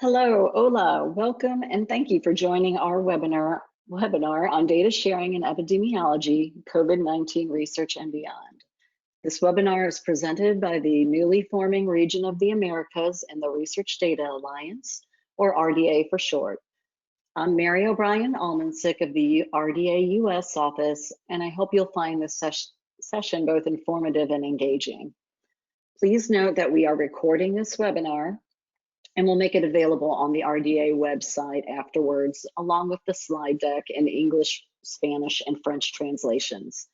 Hello, hola, welcome, and thank you for joining our webinar on data sharing in epidemiology, COVID-19 research and beyond. This webinar is presented by the newly forming region of the Americas in the Research Data Alliance, or RDA for short. I'm Mary O'Brien Almansick of the RDA US office, and I hope you'll find this session both informative and engaging. Please note that we are recording this webinar and we'll make it available on the RDA website afterwards, along with the slide deck in English, Spanish, and French translations.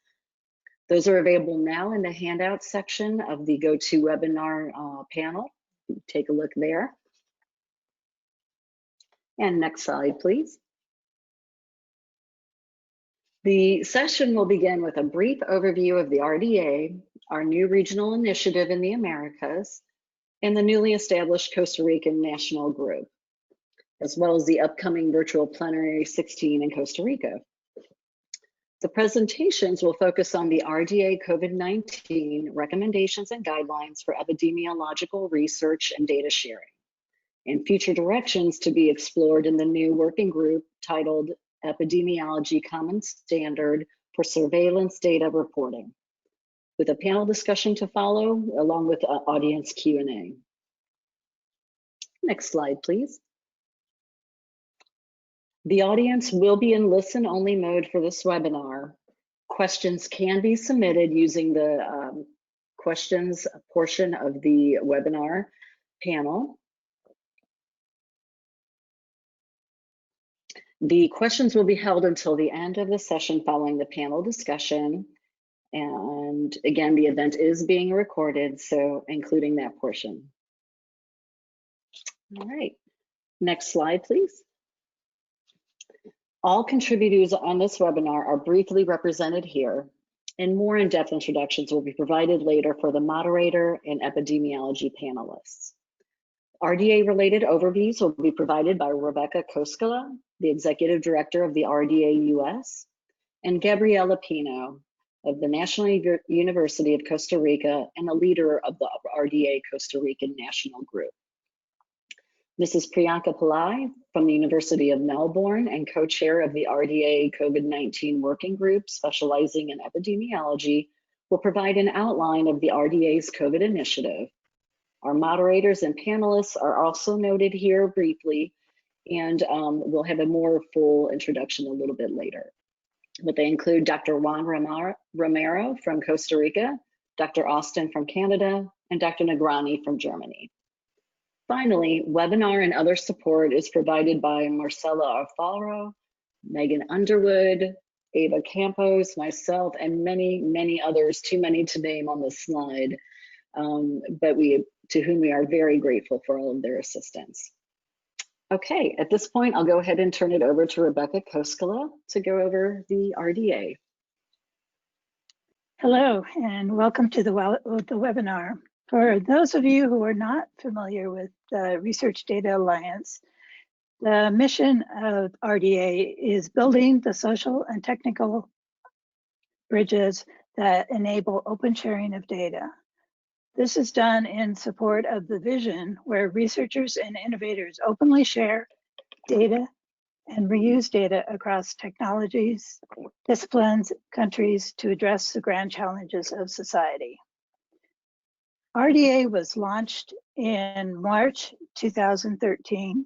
Those are available now in the handout section of the GoToWebinar panel. Take a look there. And next slide, please. The session will begin with a brief overview of the RDA, our new regional initiative in the Americas, and the newly established Costa Rican National Group, as well as the upcoming virtual Plenary 16 in Costa Rica. The presentations will focus on the RDA COVID-19 recommendations and guidelines for epidemiological research and data sharing, and future directions to be explored in the new working group titled Epidemiology Common Standard for Surveillance Data Reporting, with a panel discussion to follow, along with audience Q&A. Next slide, please. The audience will be in listen-only mode for this webinar. Questions can be submitted using the questions portion of the webinar panel. The questions will be held until the end of the session following the panel discussion. And again, the event is being recorded, so including that portion. All right, next slide, please. All contributors on this webinar are briefly represented here, and more in-depth introductions will be provided later for the moderator and epidemiology panelists. RDA-related overviews will be provided by Rebecca Costa, the Executive Director of the RDA US, and Gabriela Pino of the National University of Costa Rica and a leader of the RDA Costa Rican National Group. Mrs. Priyanka Pillai from the University of Melbourne and co-chair of the RDA COVID-19 Working Group specializing in epidemiology will provide an outline of the RDA's COVID initiative. Our moderators and panelists are also noted here briefly, and we'll have a more full introduction a little bit later. But they include Dr. Juan Romero from Costa Rica, Dr. Austin from Canada, and Dr. Negrani from Germany. Finally, webinar and other support is provided by Marcela Alfaro, Megan Underwood, Ava Campos, myself, and many, many others, too many to name on this slide, but to whom we are very grateful for all of their assistance. Okay, at this point, I'll go ahead and turn it over to Rebecca Costa to go over the RDA. Hello, and welcome to the webinar. For those of you who are not familiar with the Research Data Alliance, the mission of RDA is building the social and technical bridges that enable open sharing of data. This is done in support of the vision where researchers and innovators openly share data and reuse data across technologies, disciplines, countries to address the grand challenges of society. RDA was launched in March 2013,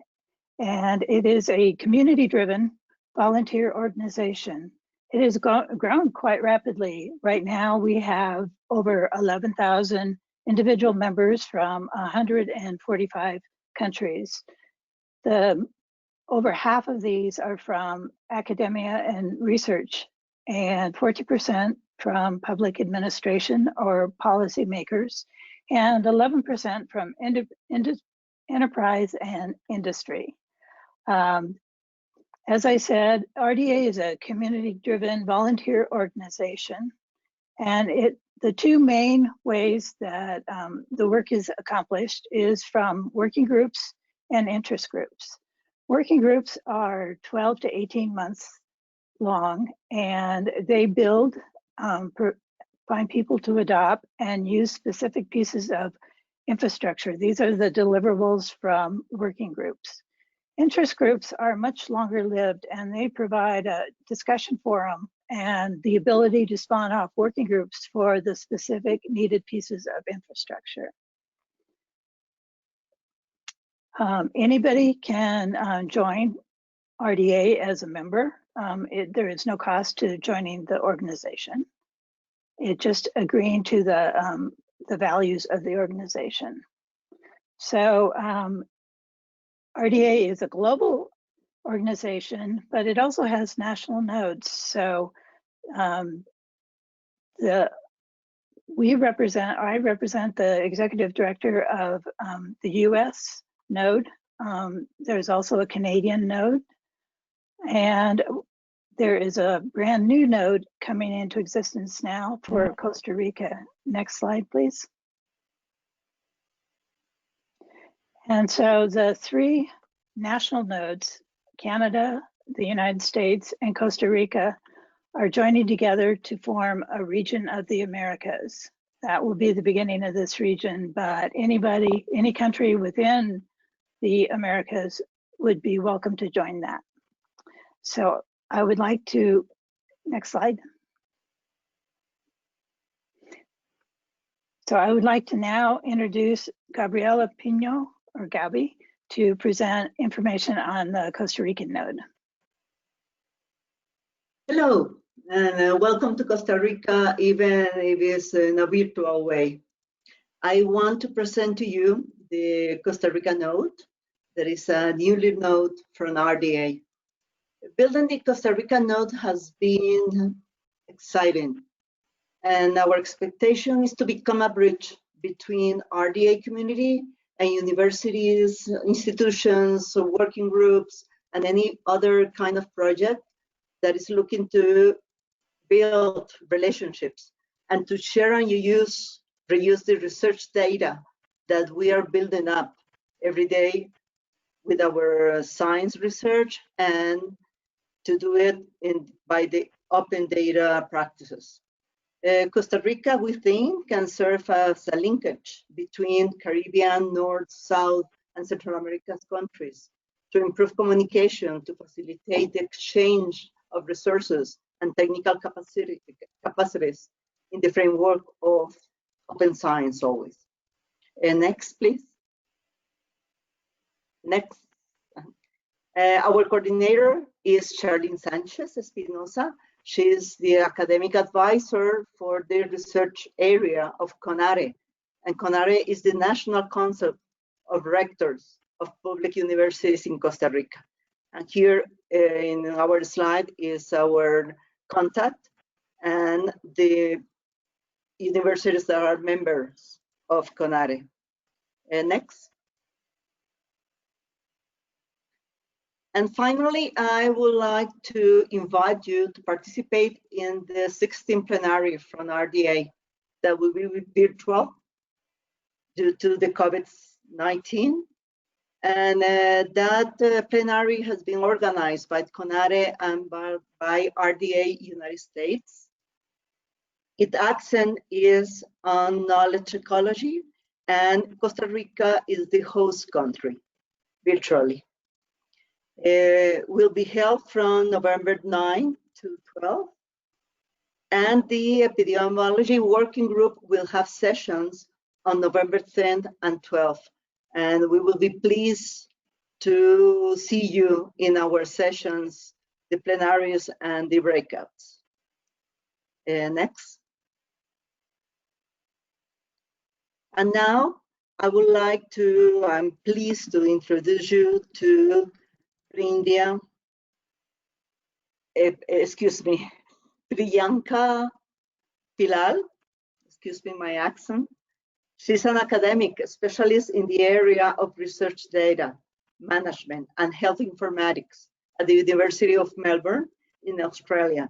and it is a community-driven volunteer organization. It has grown quite rapidly. Right now, we have over 11,000 individual members from 145 countries. Over half of these are from academia and research, and 40% from public administration or policymakers, and 11% from enterprise and industry. As I said, RDA is a community-driven volunteer organization, and the two main ways that the work is accomplished is from working groups and interest groups. Working groups are 12 to 18 months long, and they build, find people to adopt, and use specific pieces of infrastructure. These are the deliverables from working groups. Interest groups are much longer lived, and they provide a discussion forum and the ability to spawn off working groups for the specific needed pieces of infrastructure. Anybody can join RDA as a member. There is no cost to joining the organization. It's just agreeing to the values of the organization. So RDA is a global organization, but it also has national nodes. So I represent the executive director of the US node. There's also a Canadian node, and there is a brand new node coming into existence now for Costa Rica. Next slide, please. And so the three national nodes, Canada, the United States, and Costa Rica, are joining together to form a region of the Americas. That will be the beginning of this region, but anybody, any country within the Americas would be welcome to join that. So I would like to, next slide. So I would like to now introduce Gabriela Pino, or Gabi, to present information on the Costa Rican node. Hello, and welcome to Costa Rica, even if it's in a virtual way. I want to present to you the Costa Rica node. That is a newly node from RDA. Building the Costa Rica node has been exciting, and our expectation is to become a bridge between RDA community and universities, institutions, working groups, and any other kind of project that is looking to build relationships and to share and reuse the research data that we are building up every day with our science research, and to do it by the open data practices. Costa Rica, we think, can serve as a linkage between Caribbean, North, South, and Central America's countries to improve communication, to facilitate the exchange of resources and technical capacities in the framework of open science always. Next, please. Next. Our coordinator is Charlene Sanchez Espinosa. She is the academic advisor for the research area of CONARE. And CONARE is the National Council of Rectors of Public Universities in Costa Rica. And here in our slide is our contact and the universities that are members of CONARE. Next. And finally, I would like to invite you to participate in the 16th plenary from RDA that will be virtual due to the COVID-19. And that plenary has been organized by CONARE and by RDA United States. Its accent is on knowledge ecology, and Costa Rica is the host country virtually. Will be held from November 9 to 12. And the Epidemiology Working Group will have sessions on November 10th and 12th. And we will be pleased to see you in our sessions, the plenaries and the breakouts. Next. And now I would like to, I'm pleased to introduce you to Priyanka Pilal, excuse me my accent. She's an academic specialist in the area of research data management and health informatics at the University of Melbourne in Australia.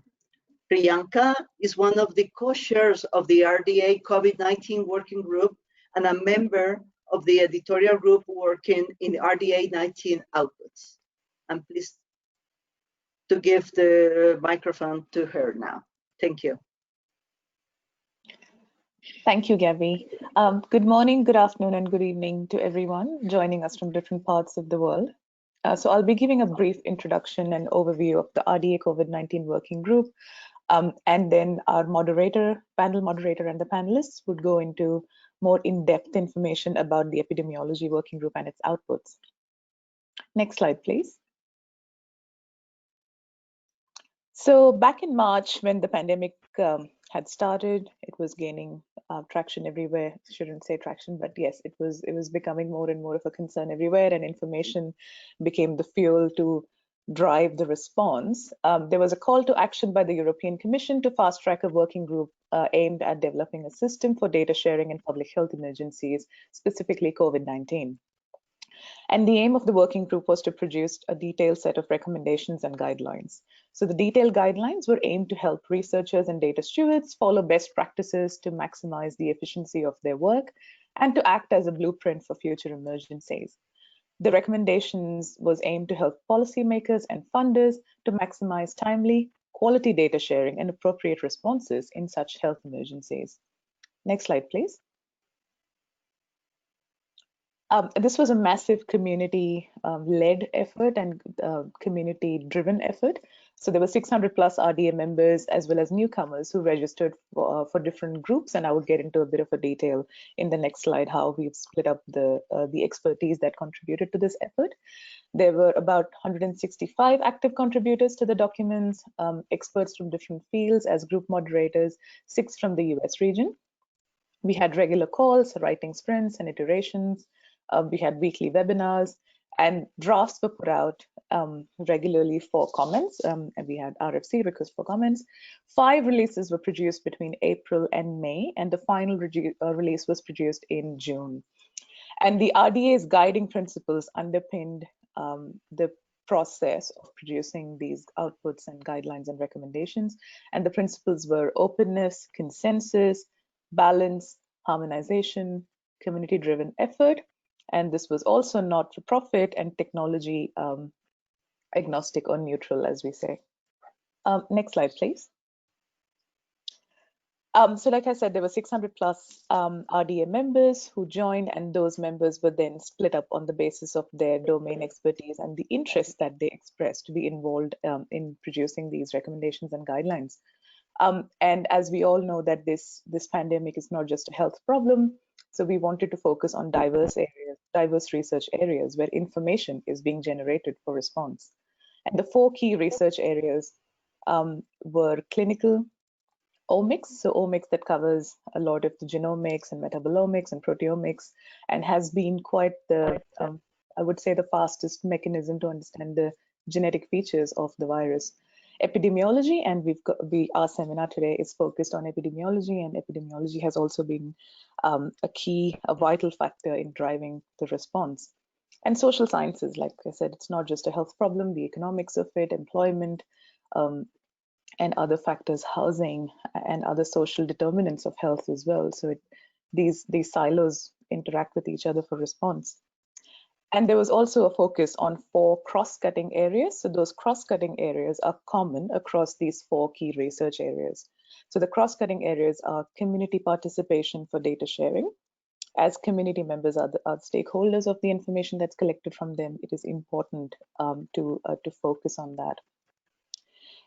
Priyanka is one of the co-chairs of the RDA COVID-19 working group and a member of the editorial group working in RDA 19 outputs. I'm pleased to give the microphone to her now. Thank you. Thank you, Gabby. Good morning, good afternoon, and good evening to everyone joining us from different parts of the world. So I'll be giving a brief introduction and overview of the RDA COVID-19 working group, and then our panel moderator, and the panelists would go into more in-depth information about the epidemiology working group and its outputs. Next slide, please. So back in March, when the pandemic had started, it was gaining traction everywhere. I shouldn't say traction, but yes, it was becoming more and more of a concern everywhere, and information became the fuel to drive the response. There was a call to action by the European Commission to fast track a working group aimed at developing a system for data sharing in public health emergencies, specifically COVID-19. And the aim of the working group was to produce a detailed set of recommendations and guidelines. So the detailed guidelines were aimed to help researchers and data stewards follow best practices to maximize the efficiency of their work and to act as a blueprint for future emergencies. The recommendations was aimed to help policymakers and funders to maximize timely, quality data sharing and appropriate responses in such health emergencies. Next slide, please. This was a massive community-led effort and community-driven effort. So there were 600 plus RDA members as well as newcomers who registered for different groups, and I will get into a bit of a detail in the next slide how we've split up the expertise that contributed to this effort. There were about 165 active contributors to the documents, experts from different fields as group moderators, 6 from the US region. We had regular calls, writing sprints and iterations. We had weekly webinars, and drafts were put out regularly for comments. And we had RFC, request for comments. 5 releases were produced between April and May, and the final release was produced in June. And the RDA's guiding principles underpinned the process of producing these outputs and guidelines and recommendations. And the principles were openness, consensus, balance, harmonization, community-driven effort. And this was also not-for-profit and technology agnostic or neutral, as we say. Next slide, please. So like I said, there were 600 plus RDA members who joined, and those members were then split up on the basis of their domain expertise and the interest that they expressed to be involved in producing these recommendations and guidelines. And as we all know that this pandemic is not just a health problem, so we wanted to focus on diverse research areas where information is being generated for response. And the 4 key research areas were clinical, omics, so omics that covers a lot of the genomics and metabolomics and proteomics, and has been quite the, I would say, the fastest mechanism to understand the genetic features of the virus. Epidemiology, and our seminar today is focused on epidemiology, and epidemiology has also been a vital factor in driving the response. And social sciences, like I said, it's not just a health problem, the economics of it, employment, and other factors, housing, and other social determinants of health as well. So these silos interact with each other for response. And there was also a focus on 4 cross-cutting areas. So those cross-cutting areas are common across these 4 key research areas. So the cross-cutting areas are community participation for data sharing. As community members are the stakeholders of the information that's collected from them, it is important to focus on that.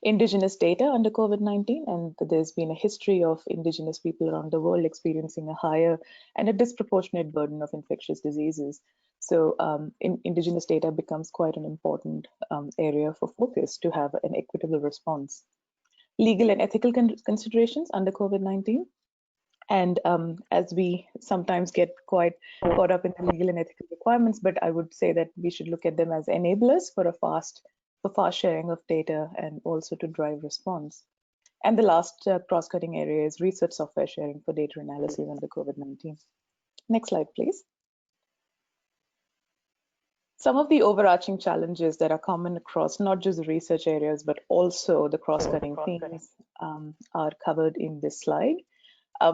Indigenous data under COVID-19, and there's been a history of indigenous people around the world experiencing a higher and a disproportionate burden of infectious diseases. So indigenous data becomes quite an important area for focus to have an equitable response. Legal and ethical considerations under COVID-19. And as we sometimes get quite caught up in the legal and ethical requirements, but I would say that we should look at them as enablers for fast sharing of data and also to drive response. And the last cross-cutting area is research software sharing for data analysis under COVID-19. Next slide, please. Some of the overarching challenges that are common across not just the research areas, but also the cross-cutting themes are covered in this slide.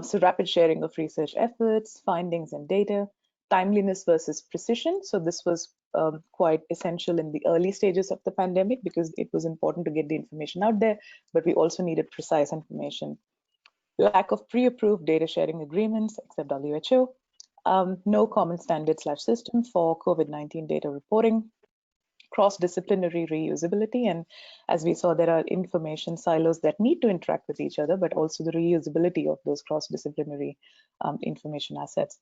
So rapid sharing of research efforts, findings and data, timeliness versus precision. So this was quite essential in the early stages of the pandemic because it was important to get the information out there, but we also needed precise information. lack of pre-approved data sharing agreements except WHO, no common standard/system for COVID-19 data reporting, cross-disciplinary reusability, and as we saw, there are information silos that need to interact with each other, but also the reusability of those cross-disciplinary information assets.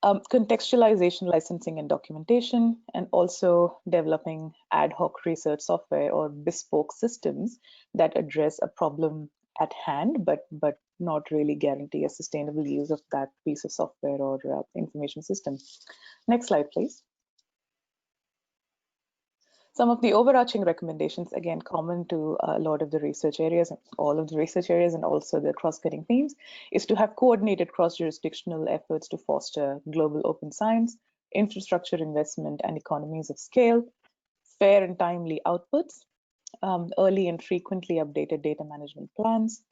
Contextualization, licensing, and documentation, and also developing ad hoc research software or bespoke systems that address a problem at hand, but not really guarantee a sustainable use of that piece of software or information system. Next slide, please. Some of the overarching recommendations, again, common to a lot of the research areas, all of the research areas, and also the cross-cutting themes, is to have coordinated cross-jurisdictional efforts to foster global open science, infrastructure investment, and economies of scale, fair and timely outputs, early and frequently updated data management plans,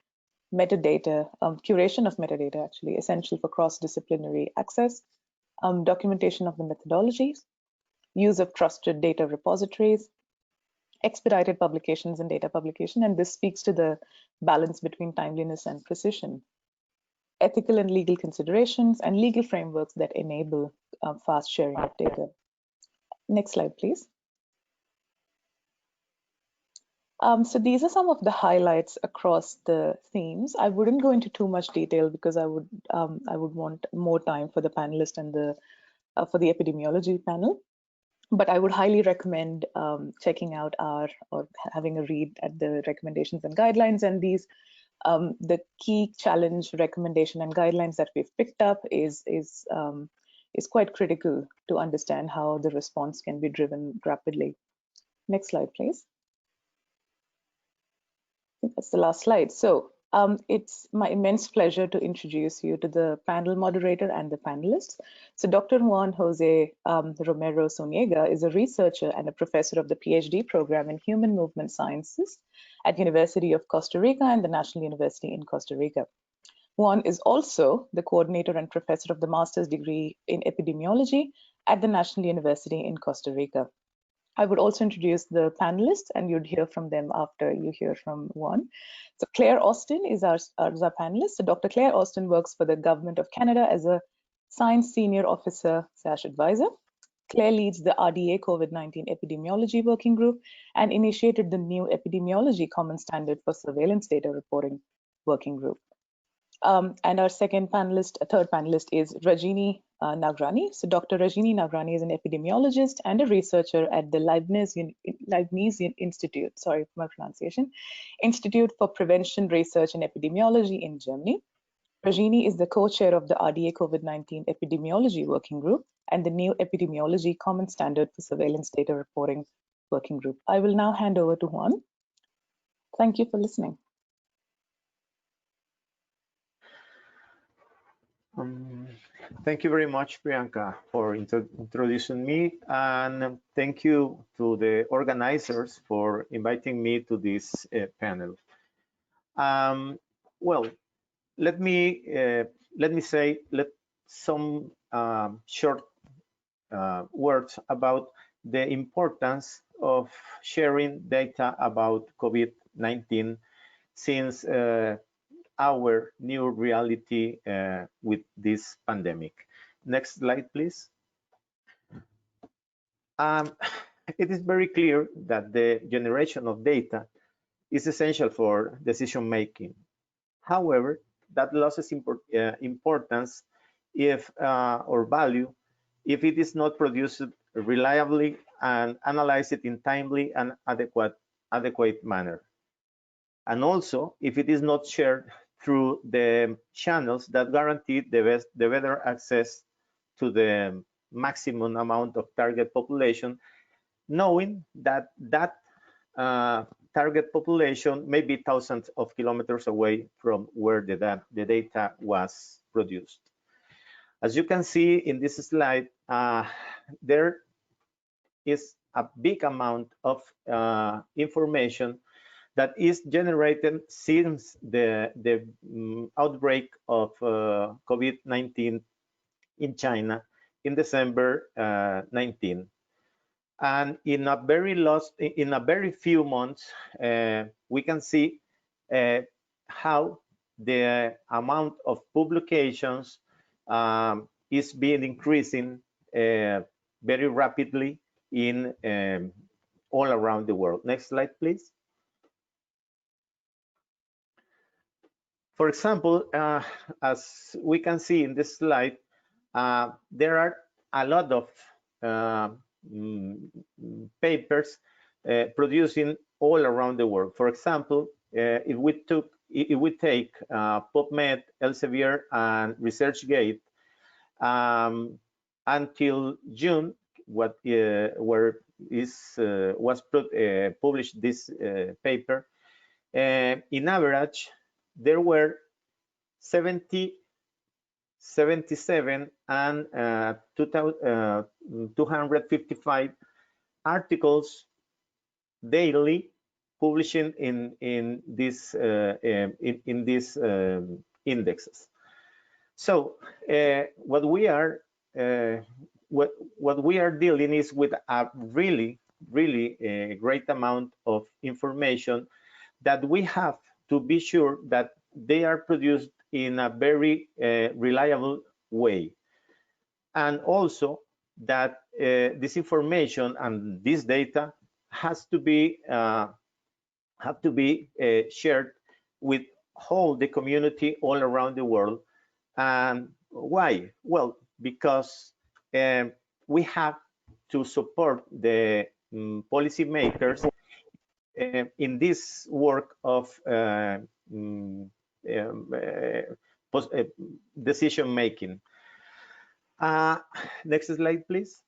metadata, curation of metadata, actually, essential for cross-disciplinary access, documentation of the methodologies, use of trusted data repositories, expedited publications and data publication, and this speaks to the balance between timeliness and precision, ethical and legal considerations, and legal frameworks that enable fast sharing of data. Next slide, please. So these are some of the highlights across the themes. I wouldn't go into too much detail because I would want more time for the panelists and for the epidemiology panel. But I would highly recommend checking out or having a read at the recommendations and guidelines. And these, the key challenge recommendation and guidelines that we've picked up is quite critical to understand how the response can be driven rapidly. Next slide, please. I think that's the last slide. So it's my immense pleasure to introduce you to the panel moderator and the panelists. So Dr. Juan Jose Romero Zuniga is a researcher and a professor of the PhD program in Human Movement Sciences at University of Costa Rica and the National University in Costa Rica. Juan is also the coordinator and professor of the master's degree in epidemiology at the National University in Costa Rica. I would also introduce the panelists, and you'd hear from them after you hear from Juan. So Claire Austin is our panelist. So Dr. Claire Austin works for the Government of Canada as a Science Senior Officer / Advisor. Claire leads the RDA COVID-19 Epidemiology Working Group and initiated the new Epidemiology Common Standard for Surveillance Data Reporting Working Group. And our third panelist is Rajini Nagrani. So Dr. Rajini Nagrani is an epidemiologist and a researcher at the Leibniz Institute, sorry for my pronunciation, Institute for Prevention Research and Epidemiology in Germany. Rajini is the co-chair of the RDA COVID-19 Epidemiology Working Group and the new Epidemiology Common Standard for Surveillance Data Reporting Working Group. I will now hand over to Juan. Thank you for listening. Thank you very much, Priyanka, for introducing me, and thank you to the organizers for inviting me to this panel. Well, let me say some short words about the importance of sharing data about COVID-19 since our new reality with this pandemic. Next slide, please. It is very clear that the generation of data is essential for decision making. However, that loses importance if or value if it is not produced reliably and analyzed in timely and adequate manner. And also, if it is not shared through the channels that guarantee the better access to the maximum amount of target population, knowing that target population may be thousands of kilometers away from where the data was produced. As you can see in this slide, there is a big amount of information that is generated since the outbreak of COVID-19 in China in December 19. And in a very few months, we can see how the amount of publications is being increasing very rapidly in all around the world. Next slide, please. For example, as we can see in this slide, there are a lot of papers producing all around the world. For example, if we take PubMed, Elsevier, and ResearchGate, until June, was published this paper. In average, there were 77 and 255 articles daily publishing in these indexes. So what we are dealing is with a really great amount of information that we have to be sure that they are produced in a very reliable way, and also that this information and this data has to be shared with all the community all around the world. And why? Well, because we have to support the policymakers in this work of decision making. Next slide, please.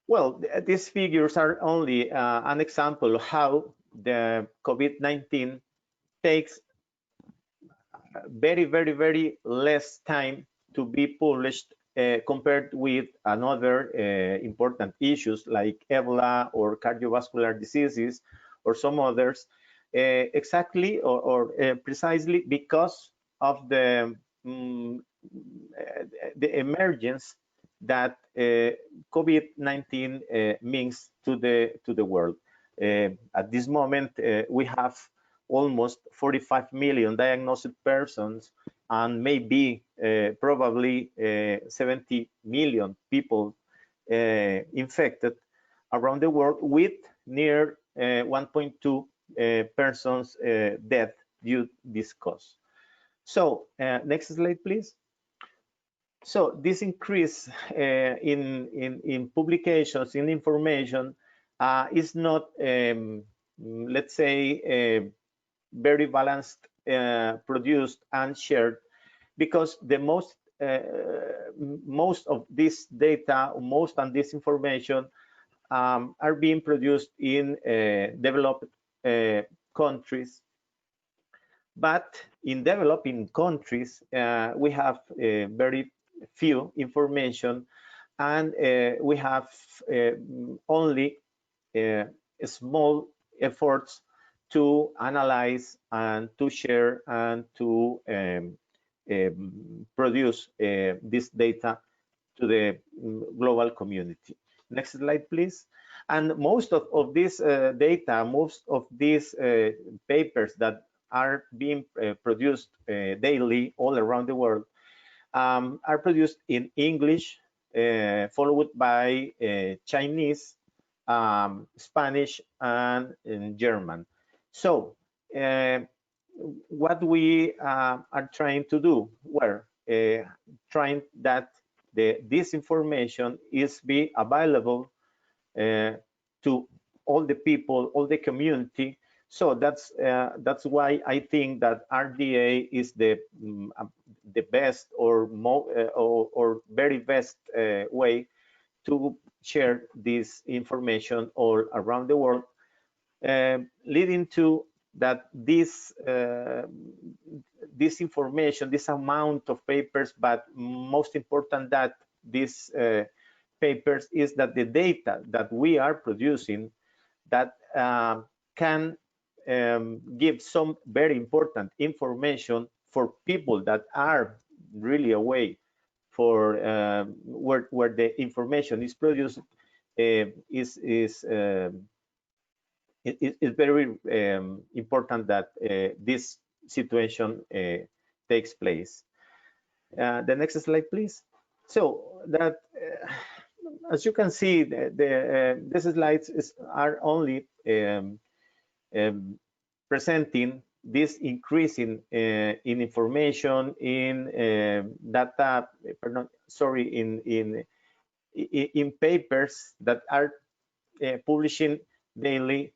Well, these figures are only an example of how the COVID-19 takes very less time to be published compared with another important issues like Ebola or cardiovascular diseases or some others, exactly or precisely because of the emergence that COVID-19 means to the world. At this moment, we have almost 45 million diagnosed persons, and maybe probably 70 million people infected around the world, with near 1.2 persons dead due to this cause. So next slide, please. So this increase in publications, in information, is not, let's say, very balanced, produced and shared, because the most of this data, most of this information are being produced in developed countries. But in developing countries, we have very few information, and we have only small efforts to analyze and to share and to produce this data to the global community. Next slide, please. And most of this data, most of these papers that are being produced daily all around the world are produced in English, followed by Chinese, Spanish, and German. So what we are trying to do, well, trying that this information is be available to all the people, all the community. So that's why I think that RDA is the best or very best way to share this information all around the world, leading to that this information, this amount of papers, but most important that these papers is that the data that we are producing that can give some very important information for people that are really away for where the information is produced, is it's very important that this situation takes place. The next slide, please. So that, as you can see, these slides are only presenting this increase in information, in data, in papers that are publishing daily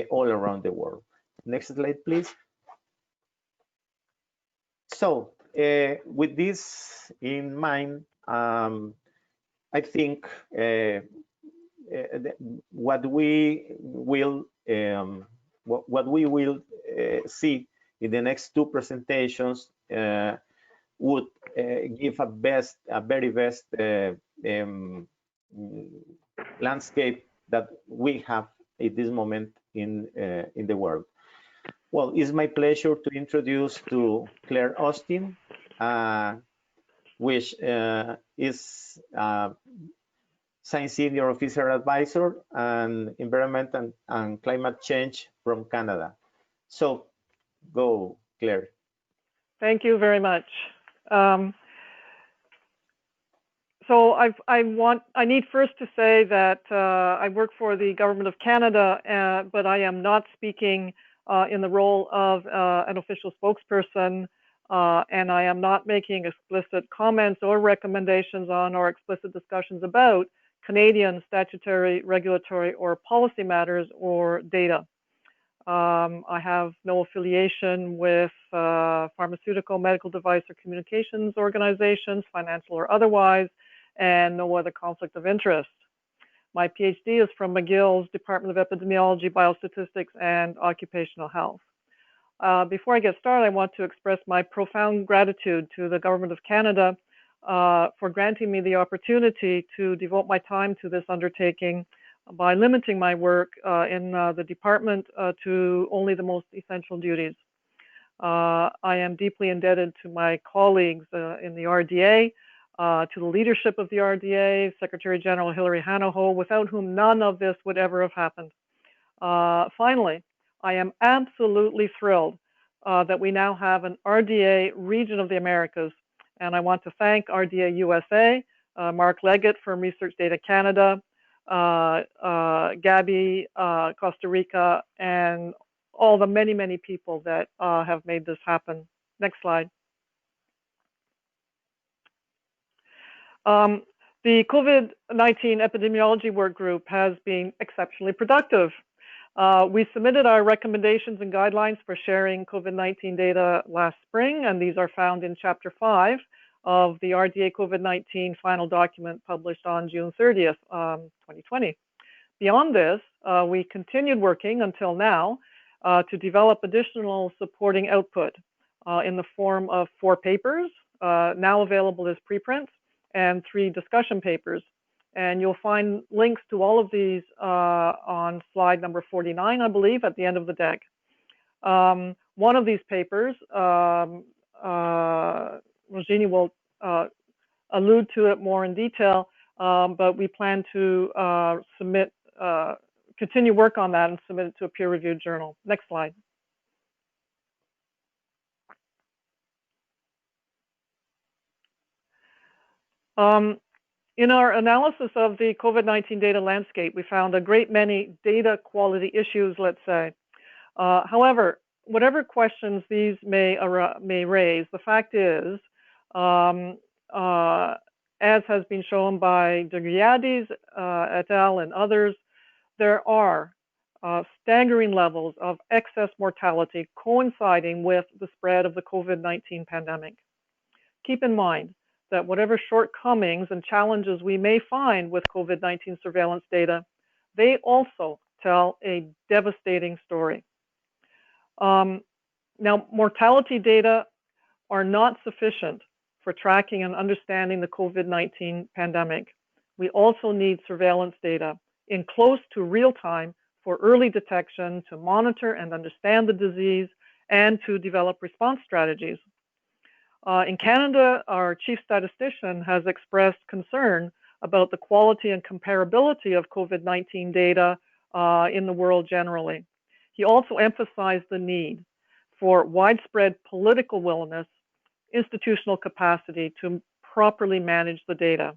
all around the world. Next slide, please. So with this in mind, I think what we will see in the next two presentations would give a very best landscape that we have at this moment in the world. Well, it's my pleasure to introduce to Claire Austin, which is Science Senior Officer Advisor and Environment and Climate Change from Canada. So go, Claire. Thank you very much. So I need first to say that I work for the Government of Canada, but I am not speaking in the role of an official spokesperson, and I am not making explicit comments or recommendations on or explicit discussions about Canadian statutory, regulatory, or policy matters or data. I have no affiliation with pharmaceutical, medical device, or communications organizations, financial or otherwise, and no other conflict of interest. My PhD is from McGill's Department of Epidemiology, Biostatistics, and Occupational Health. Before I get started, I want to express my profound gratitude to the Government of Canada for granting me the opportunity to devote my time to this undertaking by limiting my work in the department to only the most essential duties. I am deeply indebted to my colleagues in the RDA, to the leadership of the RDA, Secretary General Hilary Hanaho, without whom none of this would ever have happened. Finally, I am absolutely thrilled that we now have an RDA region of the Americas, and I want to thank RDA USA, Mark Leggett from Research Data Canada, Gabby, Costa Rica, and all the many, many people that have made this happen. Next slide. The COVID-19 epidemiology work group has been exceptionally productive. We submitted our recommendations and guidelines for sharing COVID-19 data last spring, and these are found in Chapter 5 of the RDA COVID-19 final document published on June 30th, 2020. Beyond this, we continued working until now to develop additional supporting output in the form of 4 papers, now available as preprints, and 3 discussion papers. And you'll find links to all of these on slide number 49, I believe, at the end of the deck. One of these papers, Rosini will allude to it more in detail, but we plan to continue work on that and submit it to a peer-reviewed journal. Next slide. In our analysis of the COVID-19 data landscape, we found a great many data quality issues, let's say. However, whatever questions these may raise, the fact is, as has been shown by De Griadis et al. And others, there are staggering levels of excess mortality coinciding with the spread of the COVID-19 pandemic. Keep in mind that whatever shortcomings and challenges we may find with COVID-19 surveillance data, they also tell a devastating story. Now, mortality data are not sufficient for tracking and understanding the COVID-19 pandemic. We also need surveillance data in close to real time for early detection, to monitor and understand the disease, and to develop response strategies. In Canada, our chief statistician has expressed concern about the quality and comparability of COVID-19 data in the world generally. He also emphasized the need for widespread political willingness, institutional capacity to properly manage the data.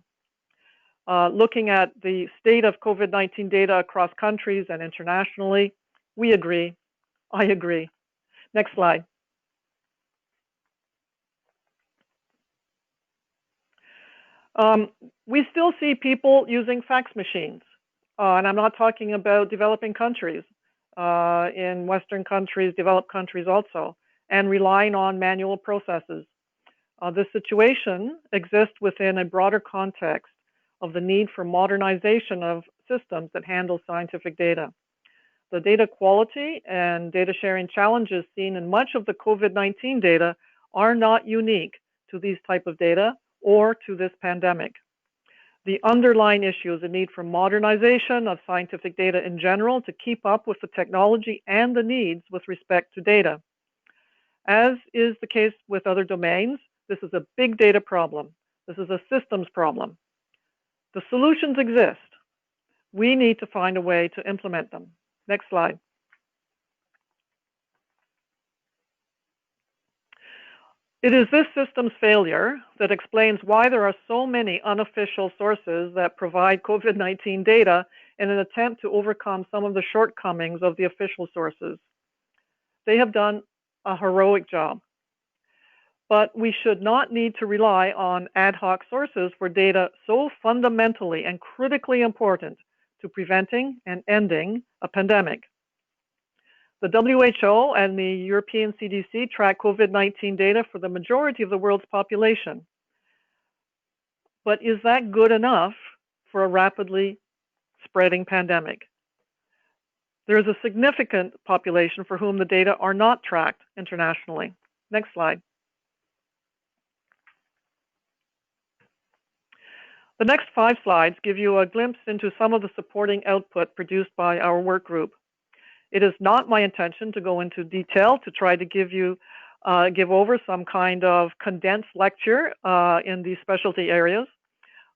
Looking at the state of COVID-19 data across countries and internationally, we agree. I agree. Next slide. We still see people using fax machines, and I'm not talking about developing countries, in Western countries, developed countries also, and relying on manual processes. This situation exists within a broader context of the need for modernization of systems that handle scientific data. The data quality and data sharing challenges seen in much of the COVID-19 data are not unique to these type of data or to this pandemic. The underlying issue is the need for modernization of scientific data in general to keep up with the technology and the needs with respect to data. As is the case with other domains, this is a big data problem. This is a systems problem. The solutions exist. We need to find a way to implement them. Next slide. It is this system's failure that explains why there are so many unofficial sources that provide COVID-19 data in an attempt to overcome some of the shortcomings of the official sources. They have done a heroic job. But we should not need to rely on ad hoc sources for data so fundamentally and critically important to preventing and ending a pandemic. The WHO and the European CDC track COVID-19 data for the majority of the world's population. But is that good enough for a rapidly spreading pandemic? There is a significant population for whom the data are not tracked internationally. Next slide. The next 5 slides give you a glimpse into some of the supporting output produced by our work group. It is not my intention to go into detail to try to give over some kind of condensed lecture in these specialty areas.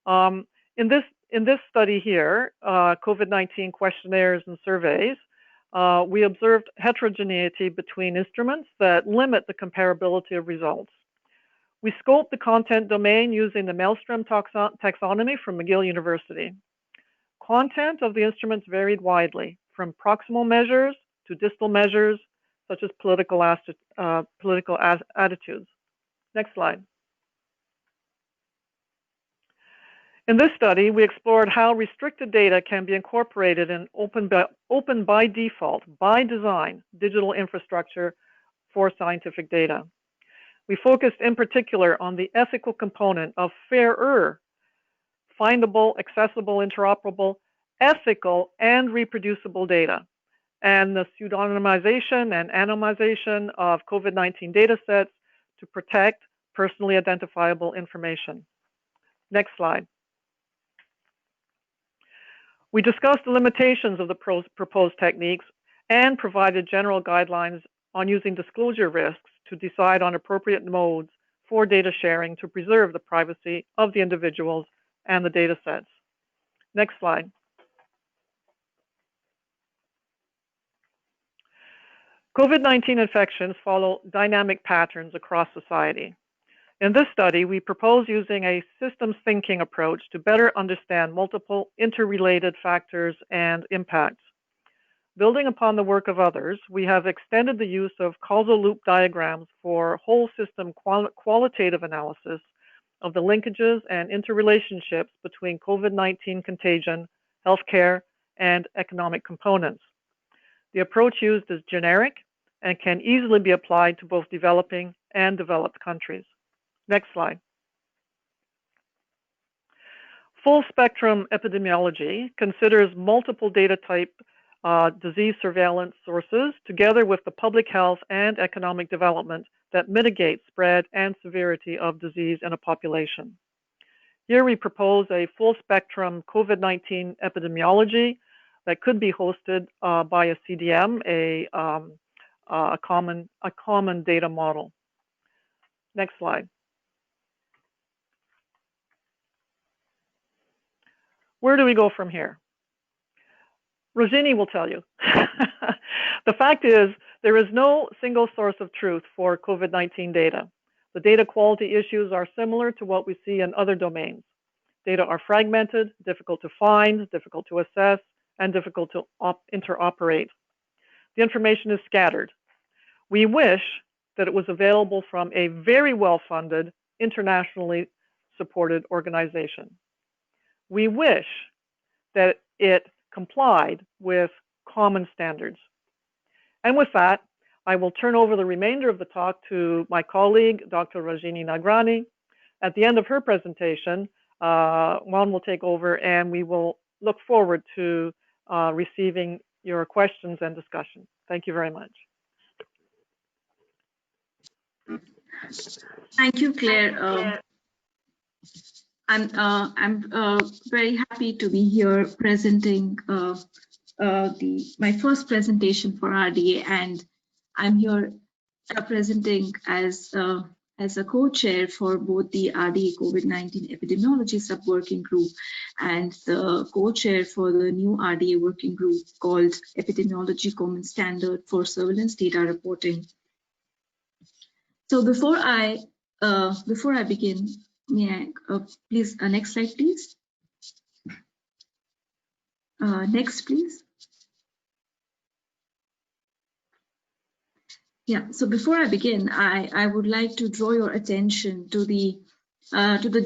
In this study here, COVID-19 questionnaires and surveys, we observed heterogeneity between instruments that limit the comparability of results. We scoped the content domain using the Maelstrom taxonomy from McGill University. Content of the instruments varied widely, from proximal measures to distal measures, such as political attitudes. Next slide. In this study, we explored how restricted data can be incorporated in open by default, by design, digital infrastructure for scientific data. We focused in particular on the ethical component of fairer, findable, accessible, interoperable, ethical, and reproducible data, and the pseudonymization and anonymization of COVID-19 data sets to protect personally identifiable information. Next slide. We discussed the limitations of the proposed techniques and provided general guidelines on using disclosure risks to decide on appropriate modes for data sharing to preserve the privacy of the individuals and the data sets. Next slide. COVID-19 infections follow dynamic patterns across society. In this study, we propose using a systems thinking approach to better understand multiple interrelated factors and impacts. Building upon the work of others, we have extended the use of causal loop diagrams for whole system qualitative analysis of the linkages and interrelationships between COVID-19 contagion, healthcare, and economic components. The approach used is generic and can easily be applied to both developing and developed countries. Next slide. Full spectrum epidemiology considers multiple data type disease surveillance sources together with the public health and economic development that mitigate spread and severity of disease in a population. Here we propose a full spectrum COVID-19 epidemiology that could be hosted by a CDM, a common data model. Next slide. Where do we go from here? Rosini will tell you. The fact is, there is no single source of truth for COVID-19 data. The data quality issues are similar to what we see in other domains. Data are fragmented, difficult to find, difficult to assess, and difficult to interoperate. The information is scattered. We wish that it was available from a very well-funded, internationally supported organization. We wish that it complied with common standards. And with that, I will turn over the remainder of the talk to my colleague, Dr. Rajini Nagrani. At the end of her presentation, Juan will take over and we will look forward to receiving your questions and discussion. Thank you very much. Thank you, Claire. I'm very happy to be here presenting my first presentation for RDA, and I'm here presenting as a co-chair for both the RDA COVID-19 Epidemiology Sub-Working Group and the co-chair for the new RDA working group called Epidemiology Common Standard for Surveillance Data Reporting. So before I begin, may I please next slide, please. Next, please. Yeah. So before I begin, I would like to draw your attention to the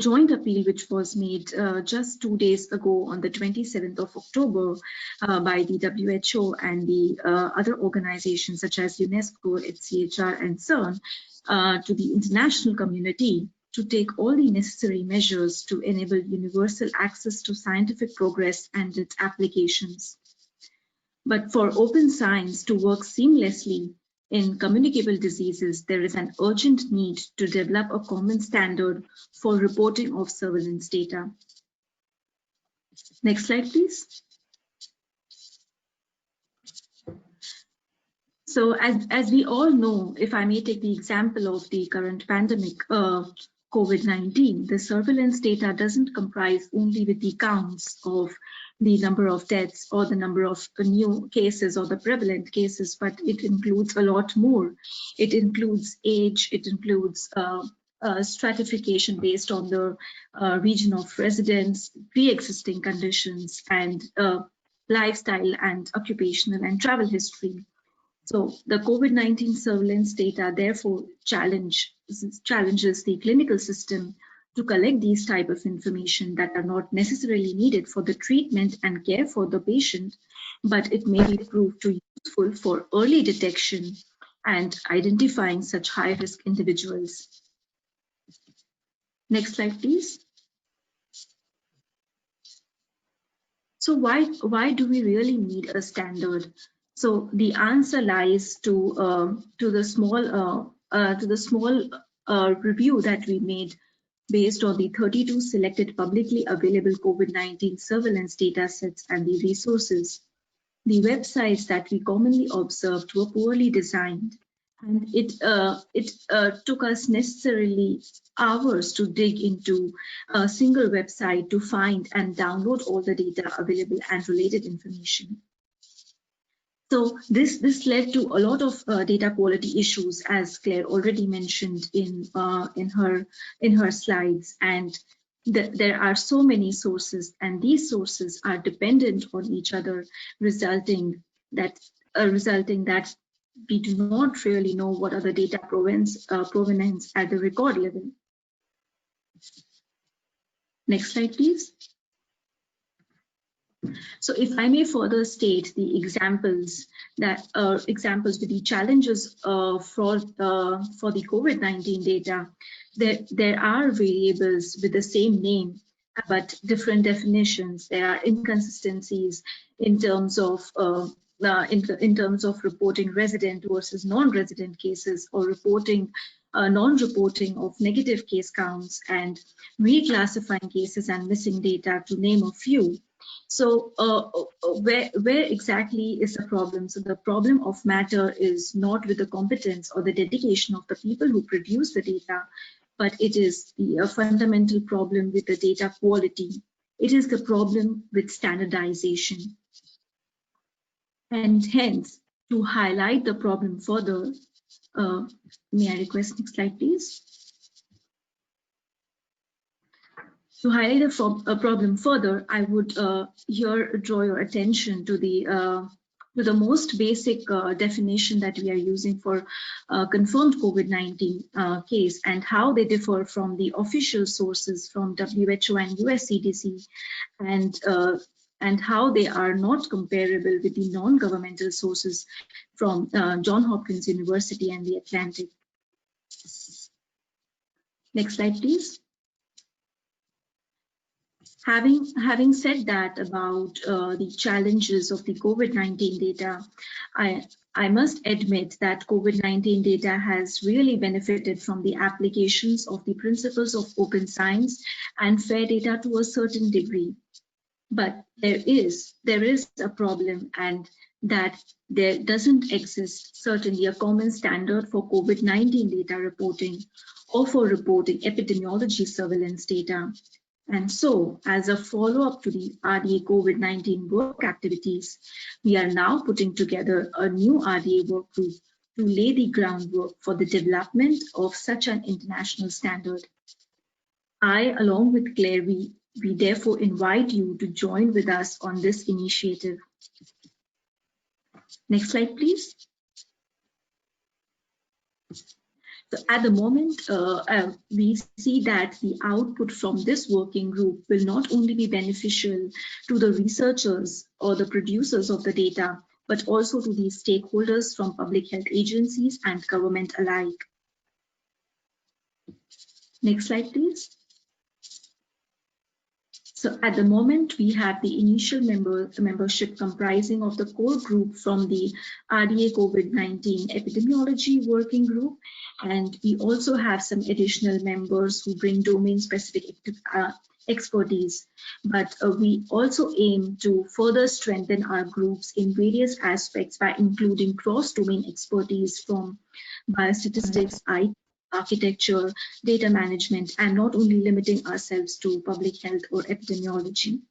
joint appeal which was made just 2 days ago on the 27th of October by the WHO and the other organizations such as UNESCO, HCHR, and CERN to the international community to take all the necessary measures to enable universal access to scientific progress and its applications. But for open science to work seamlessly in communicable diseases, there is an urgent need to develop a common standard for reporting of surveillance data. Next slide, please. So as we all know, if I may take the example of the current pandemic, COVID-19, the surveillance data doesn't comprise only with the counts of the number of deaths or the number of new cases or the prevalent cases, but it includes a lot more. It includes age, it includes stratification based on the region of residence, pre-existing conditions, and lifestyle and occupational and travel history. So the COVID-19 surveillance data therefore challenges the clinical system to collect these type of information that are not necessarily needed for the treatment and care for the patient, but it may be proved to be useful for early detection and identifying such high-risk individuals. Next slide, please. So why do we really need a standard? So the answer lies to the small review that we made based on the 32 selected publicly available COVID-19 surveillance data sets and the resources. The websites that we commonly observed were poorly designed, and it took us necessarily hours to dig into a single website to find and download all the data available and related information. So this led to a lot of data quality issues, as Claire already mentioned in her slides. And there are so many sources, and these sources are dependent on each other, resulting that we do not really know what are the data provenance at the record level. Next slide, please. So if I may further state the examples with the challenges for the COVID-19 data, there are variables with the same name but different definitions. There are inconsistencies in terms of reporting resident versus non-resident cases, or reporting non-reporting of negative case counts, and reclassifying cases and missing data, to name a few. So where exactly is the problem? So the problem of matter is not with the competence or the dedication of the people who produce the data, but it is a fundamental problem with the data quality. It is the problem with standardization. And hence, To highlight the problem further, may I request next slide, please? To highlight a problem further, I would here draw your attention to the most basic definition that we are using for confirmed COVID-19 case, and how they differ from the official sources from WHO and US CDC, and how they are not comparable with the non-governmental sources from Johns Hopkins University and the Atlantic. Next slide, please. Having said that about the challenges of the COVID-19 data, I must admit that COVID-19 data has really benefited from the applications of the principles of open science and fair data to a certain degree. But there is a problem, and that there doesn't exist certainly a common standard for COVID-19 data reporting or for reporting epidemiology surveillance data. And so, as a follow-up to the RDA COVID-19 work activities, we are now putting together a new RDA work group to lay the groundwork for the development of such an international standard. I, along with Claire, we therefore invite you to join with us on this initiative. Next slide, please. So at the moment, we see that the output from this working group will not only be beneficial to the researchers or the producers of the data, but also to the stakeholders from public health agencies and government alike. Next slide, please. So at the moment, we have the initial membership comprising of the core group from the RDA COVID-19 Epidemiology Working Group, and we also have some additional members who bring domain-specific expertise. But we also aim to further strengthen our groups in various aspects by including cross-domain expertise from biostatistics, IT, architecture, data management, and not only limiting ourselves to public health or epidemiology.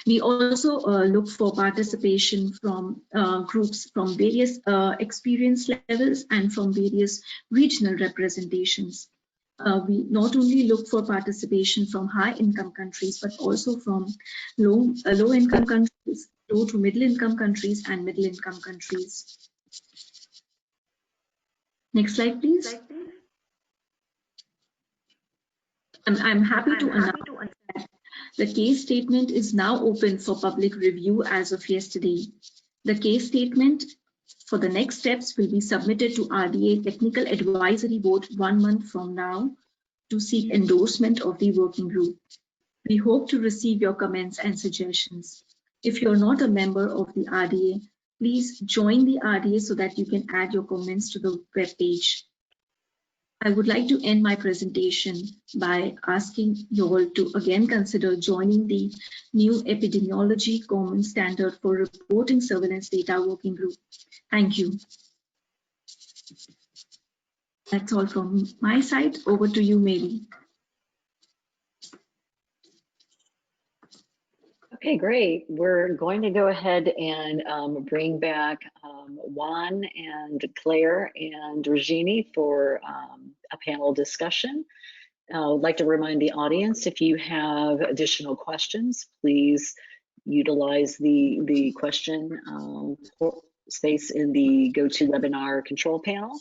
We also look for participation from groups from various experience levels and from various regional representations. We not only look for participation from high-income countries, but also from low-income countries, low to middle-income countries, and middle-income countries. Next slide, please. I'm happy to announce that the case statement is now open for public review as of yesterday. The case statement for the next steps will be submitted to RDA Technical Advisory Board 1 month from now to seek endorsement of the working group. We hope to receive your comments and suggestions. If you're not a member of the RDA, please join the RDA so that you can add your comments to the web page. I would like to end my presentation by asking you all to again consider joining the new Epidemiology Common Standard for Reporting Surveillance Data Working Group. Thank you. That's all from my side. Over to you, Mary. Okay, great. We're going to go ahead and bring back Juan and Claire and Regini for a panel discussion. I would like to remind the audience, if you have additional questions, please utilize the question space in the GoToWebinar control panel.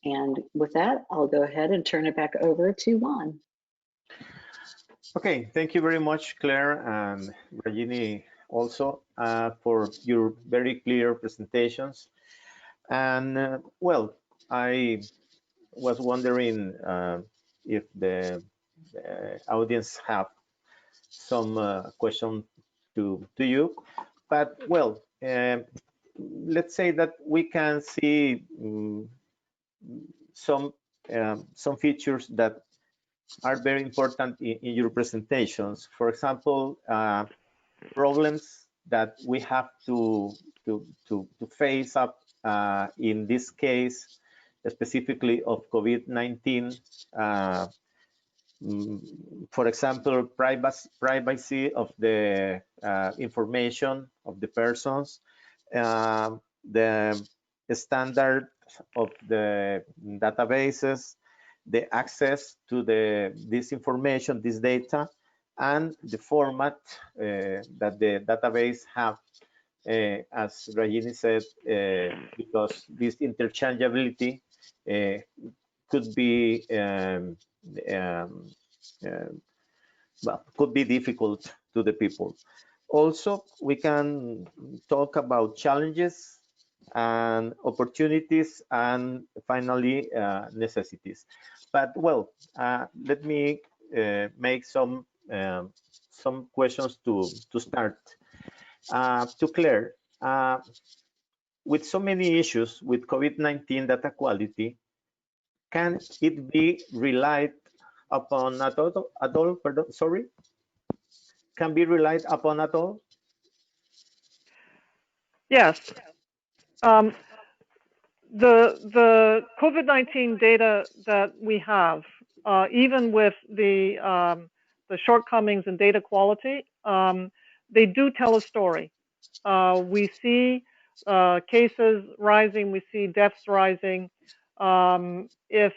And with that, I'll go ahead and turn it back over to Juan. Okay, thank you very much, Claire and Regini, also for your very clear presentations. And well, I was wondering if the audience have some question to you, but well, let's say that we can see some features that are very important in your presentations. For example, problems that we have to face up in this case, specifically of COVID-19. For example, privacy of the information of the persons, the standard of the databases, the access to this information, this data, and the format that the database have, as Rajini said, because this interchangeability could be well, could be difficult to the people. Also, we can talk about challenges and opportunities, and finally necessities. But well, let me make some questions to start. To Claire, with so many issues with COVID-19 data quality, can it be relied upon at all? Pardon, sorry, can be relied upon at all? Yes. The COVID-19 data that we have, even with the shortcomings in data quality, they do tell a story. We see cases rising, we see deaths rising. If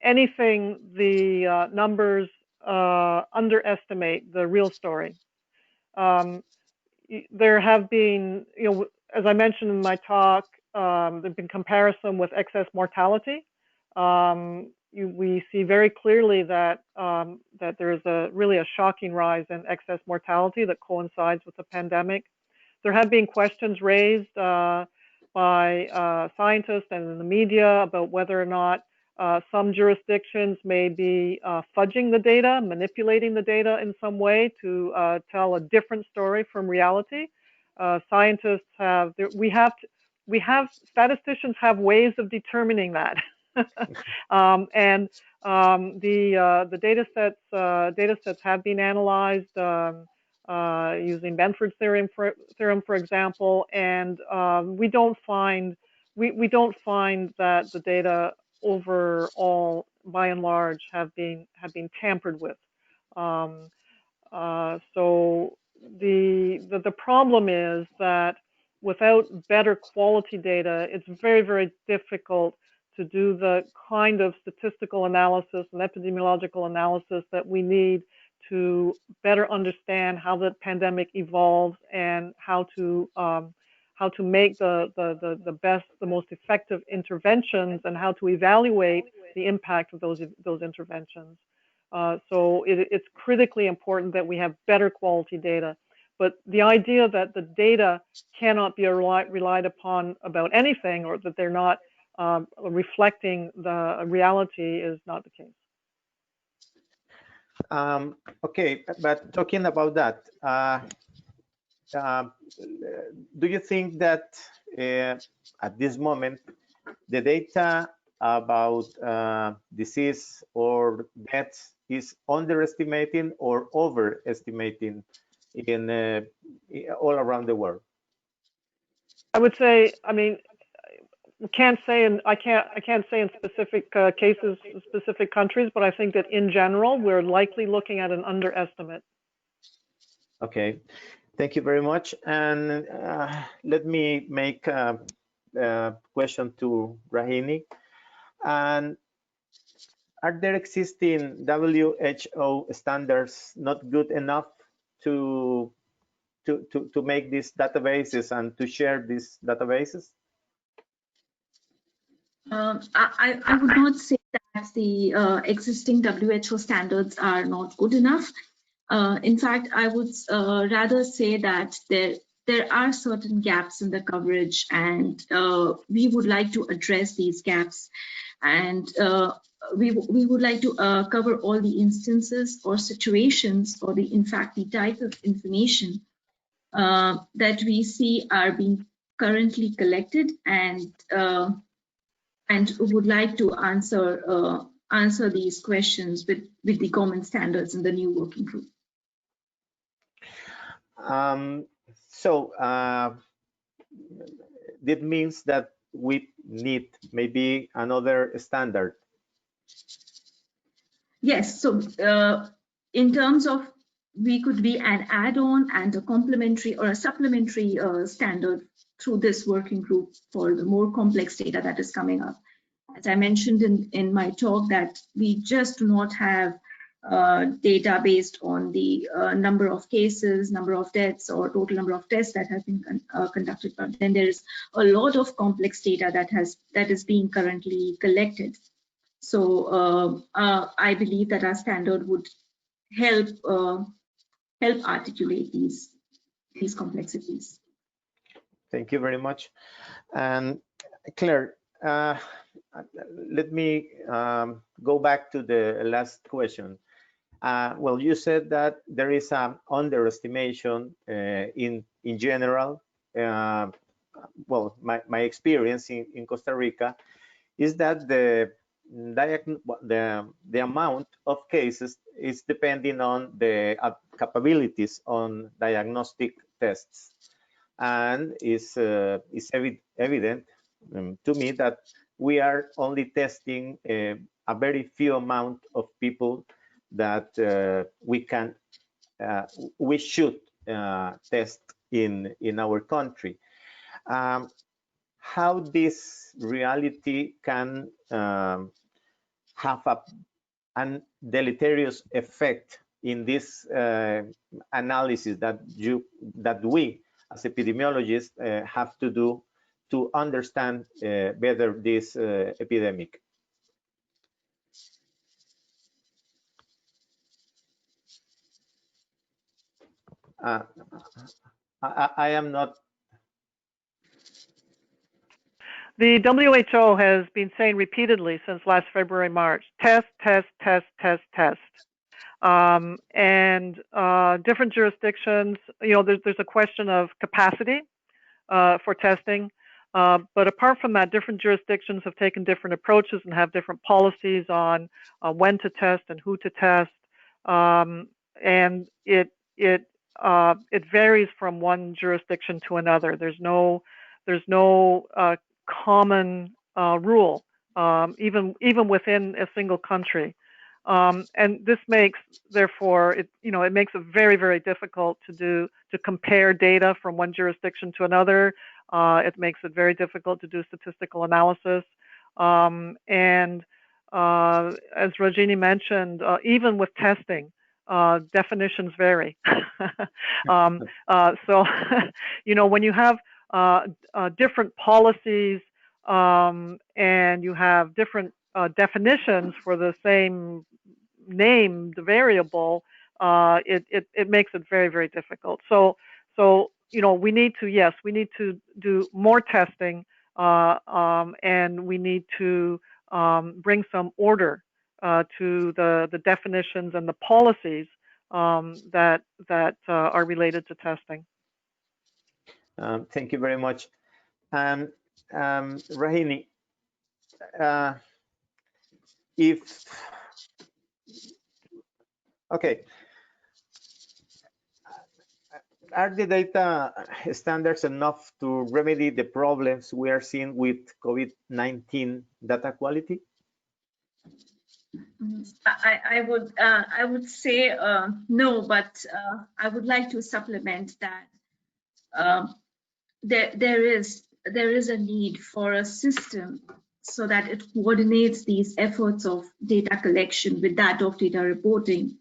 anything, the numbers underestimate the real story. There have been, as I mentioned in my talk, there's been comparison with excess mortality. We see very clearly that that there is really a shocking rise in excess mortality that coincides with the pandemic. There have been questions raised by scientists and in the media about whether or not some jurisdictions may be fudging the data, manipulating the data in some way to tell a different story from reality. Scientists have, statisticians have ways of determining that. And the data sets have been analyzed using Benford's theorem, for example, and we don't find that the data overall, by and large, have been tampered with. So the problem is that without better quality data, it's very, very difficult to do the kind of statistical analysis and epidemiological analysis that we need to better understand how the pandemic evolves and how to make the best, the most effective interventions, and how to evaluate the impact of those interventions. So it's critically important that we have better quality data. But the idea that the data cannot be relied upon about anything, or that they're not reflecting the reality, is not the case. Okay, but talking about that, do you think that at this moment the data about disease or deaths is underestimating or overestimating in all around the world? I would say, I mean, I can't say in specific cases, specific countries, but I think that in general, we're likely looking at an underestimate. Okay, thank you very much. And let me make a question to Rahini. And are there existing WHO standards not good enough to make these databases and to share these databases? I would not say that the existing WHO standards are not good enough. In fact, I would rather say that there are certain gaps in the coverage, and we would like to address these gaps. And we would like to cover all the instances or situations, or in fact the type of information that we see are being currently collected, and would like to answer these questions with the common standards in the new working group. So that means that we need maybe another standard. Yes, so in terms of, we could be an add-on and a complementary or a supplementary standard through this working group for the more complex data that is coming up. As I mentioned in my talk, that we just do not have data based on the number of cases, number of deaths, or total number of tests that have been conducted. But then there is a lot of complex data that is being currently collected. So I believe that our standard would help articulate these complexities. Thank you very much. And Claire, let me go back to the last question. Well, you said that there is an underestimation in general. Well, my experience in Costa Rica is that the amount of cases is depending on the capabilities on diagnostic tests, and is evident to me that we are only testing a very few amount of people that we should test in our country. How this reality can have an deleterious effect in this analysis that we as epidemiologists have to do to understand better this epidemic. I am not. The WHO has been saying repeatedly since last February, March, test, test, test, test, test. And different jurisdictions, there's a question of capacity for testing. But apart from that, different jurisdictions have taken different approaches and have different policies on when to test and who to test. And it varies from one jurisdiction to another. There's no common rule, even within a single country. And this makes, therefore, it makes it very, very difficult to compare data from one jurisdiction to another. It makes it very difficult to do statistical analysis. And as Rajini mentioned, even with testing, definitions vary. So, when you have different policies and you have different definitions for the same named variable, it makes it very, very difficult. So we need to do more testing, and we need to bring some order to the definitions and the policies that are related to testing. Thank you very much. And Rahini, are the data standards enough to remedy the problems we are seeing with COVID-19 data quality? I would say no, but I would like to supplement that there is a need for a system so that it coordinates these efforts of data collection with that of data reporting.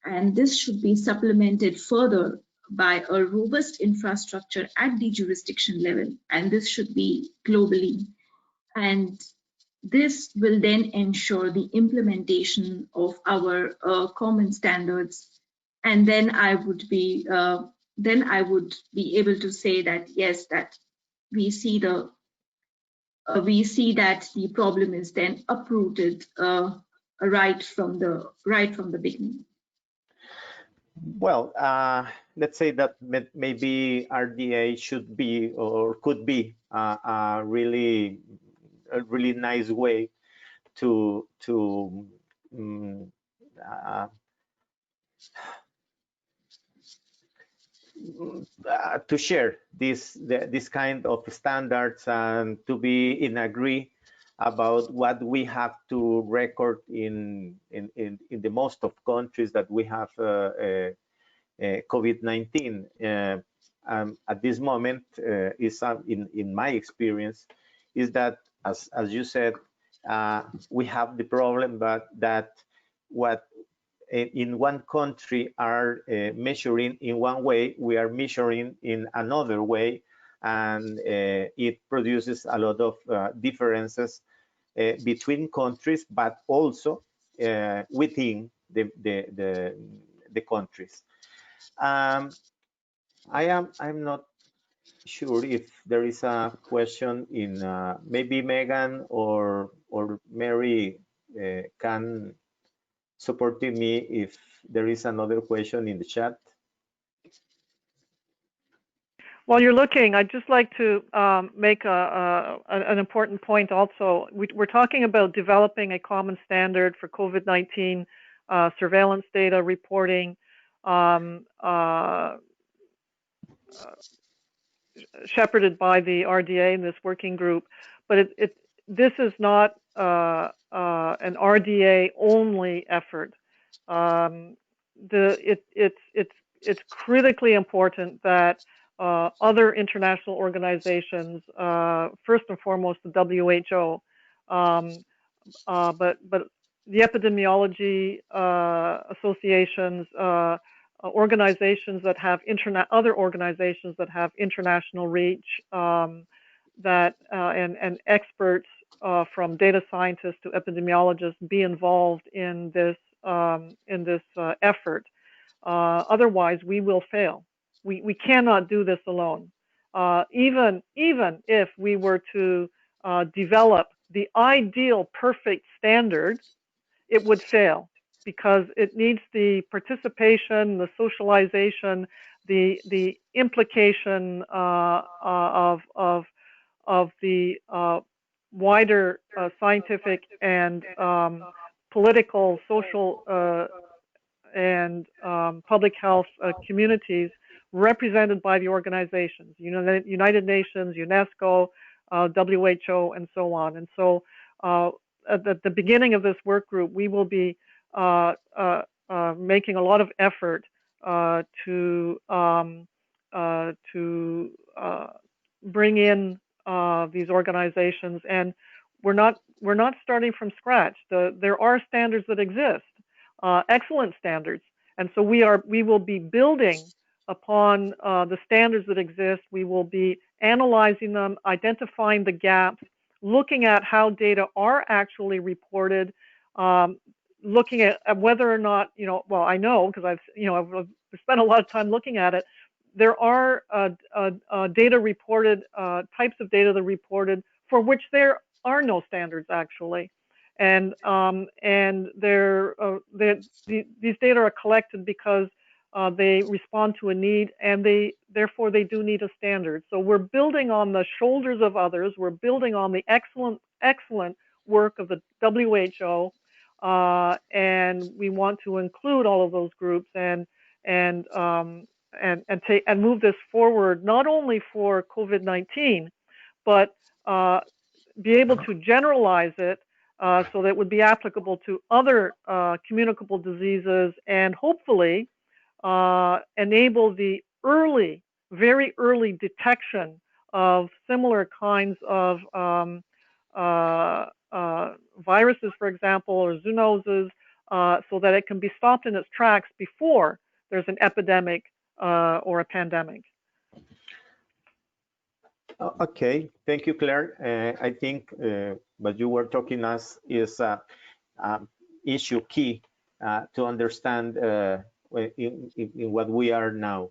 And this should be supplemented further by a robust infrastructure at the jurisdiction level. And this should be globally. And this will then ensure the implementation of our common standards. And then I would be able to say that yes, that we see that the problem is then uprooted right from the beginning. Well, let's say that maybe RDA should be or could be a really nice way to share this kind of standards and to be in agree about what we have to record in the most of countries that we have COVID-19. at this moment is in my experience is that as you said, we have the problem that what in one country are measuring in one way, we are measuring in another way, and it produces a lot of differences between countries, but also within the countries. I'm not sure if there is a question in maybe Megan or Mary can support me if there is another question in the chat. While you're looking, I'd just like to make an important point also. We're talking about developing a common standard for COVID-19 surveillance data reporting, shepherded by the RDA in this working group. But this is not an RDA only effort. It's critically important that other international organizations, first and foremost the WHO, but the epidemiology associations, organizations that have other organizations that have international reach, that and experts from data scientists to epidemiologists be involved in this effort. Otherwise, we will fail. We cannot do this alone. Even if we were to develop the ideal perfect standard, it would fail because it needs the participation, the socialization, the implication of the wider scientific and political, social, and public health communities represented by the organizations, United Nations, UNESCO, WHO, and so on. And so at the beginning of this work group, we will be making a lot of effort to bring in these organizations, and we're not starting from scratch. There are standards that exist, excellent standards, and so we will be building upon the standards that exist. We will be analyzing them, identifying the gaps, looking at how data are actually reported, looking at whether or not, well, I know because I've spent a lot of time looking at it. There are data reported, types of data that are reported for which there are no standards actually, and these data are collected because they respond to a need, and therefore they do need a standard. So we're building on the shoulders of others. We're building on the excellent work of the WHO, and we want to include all of those groups and move this forward, not only for COVID-19, but be able to generalize it so that it would be applicable to other communicable diseases, and hopefully enable the very early detection of similar kinds of viruses, for example, or zoonoses, so that it can be stopped in its tracks before there's an epidemic or a pandemic. Okay, thank you, Claire. I think what you were talking us is issue key to understand in what we are now.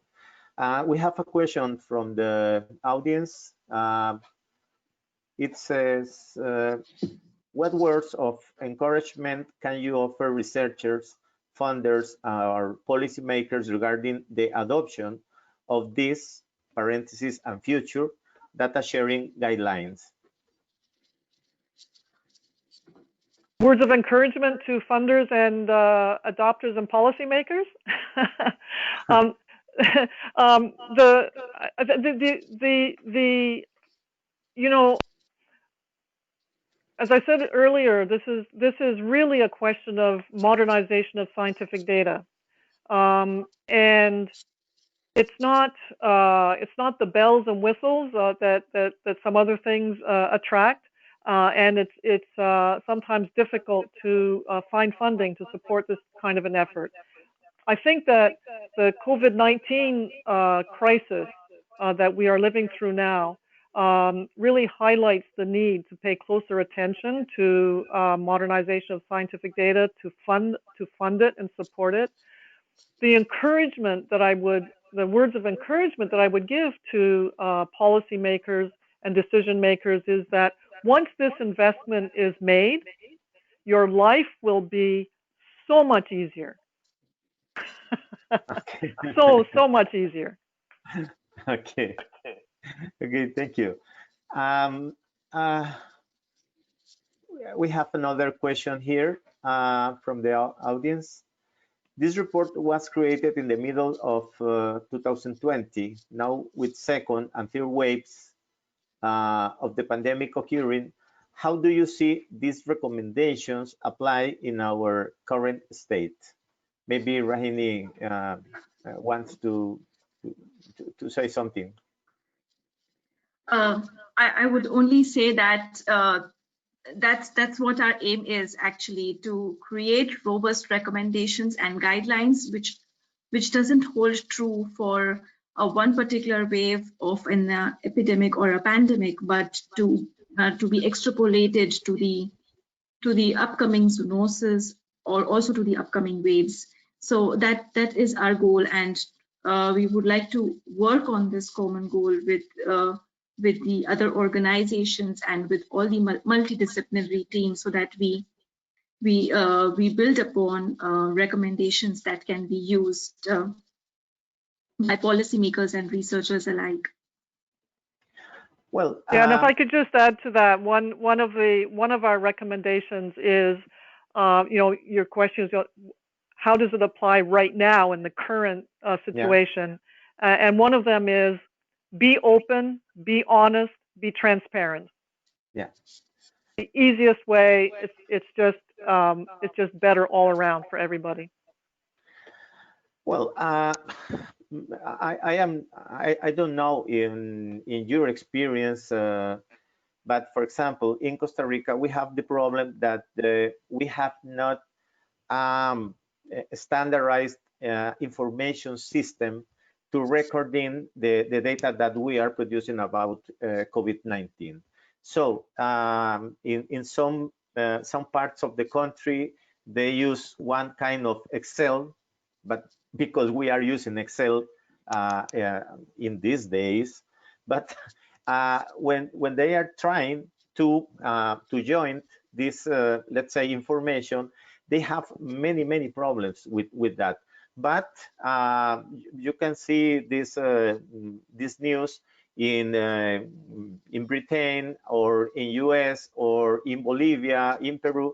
We have a question from the audience. It says, what words of encouragement can you offer researchers, funders, or policymakers regarding the adoption of these (parentheses and future) data sharing guidelines? Words of encouragement to funders and adopters and policymakers. As I said earlier, this is really a question of modernization of scientific data, and it's not the bells and whistles that some other things attract, and it's sometimes difficult to find funding to support this kind of an effort. I think that the COVID-19 crisis that we are living through now really highlights the need to pay closer attention to modernization of scientific data, to fund it and support it. The words of encouragement that I would give to policymakers and decision makers is that once this investment is made, your life will be so much easier. Okay. so much easier. Okay. Okay, thank you. We have another question here from the audience. This report was created in the middle of 2020. Now, with second and third waves of the pandemic occurring, how do you see these recommendations apply in our current state? Maybe Rahini wants to say something. I would only say that that's what our aim is, actually, to create robust recommendations and guidelines which doesn't hold true for one particular wave of an epidemic or a pandemic, but to be extrapolated to the upcoming zoonoses or also to the upcoming waves. So that is our goal, and we would like to work on this common goal with the other organizations and with all the multidisciplinary teams, so that we build upon recommendations that can be used by policymakers and researchers alike. Well, yeah, and if I could just add to that, one of our recommendations is, your question is, how does it apply right now in the current situation? Yeah. And one of them is, be open, be honest, be transparent. Yeah. The easiest way. It's just better all around for everybody. Well, I don't know in your experience, but for example, in Costa Rica, we have the problem that we have not standardized information system to recording the data that we are producing about COVID-19. So in some parts of the country, they use one kind of Excel, but because we are using Excel in these days, but when they are trying to join this, let's say, information, they have many problems with that. But you can see this news in Britain or in US or in Bolivia, in Peru.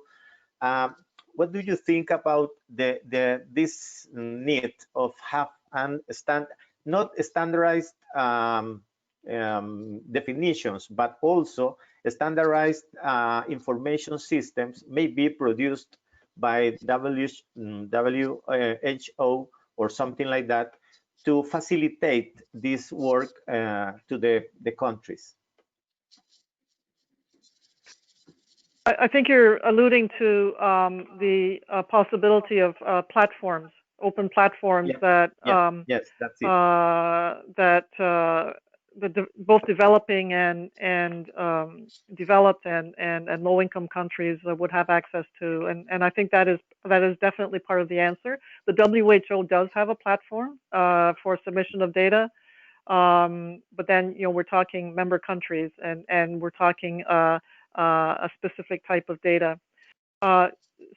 What do you think about this need of have not standardized definitions, but also standardized information systems may be produced by WHO or something like that to facilitate this work to the countries? I think you're alluding to the possibility of platforms, open platforms that yes, that's it. that both developing and developed and low-income countries would have access to, and I think that is definitely part of the answer. The WHO does have a platform for submission of data, but then we're talking member countries and we're talking a specific type of data.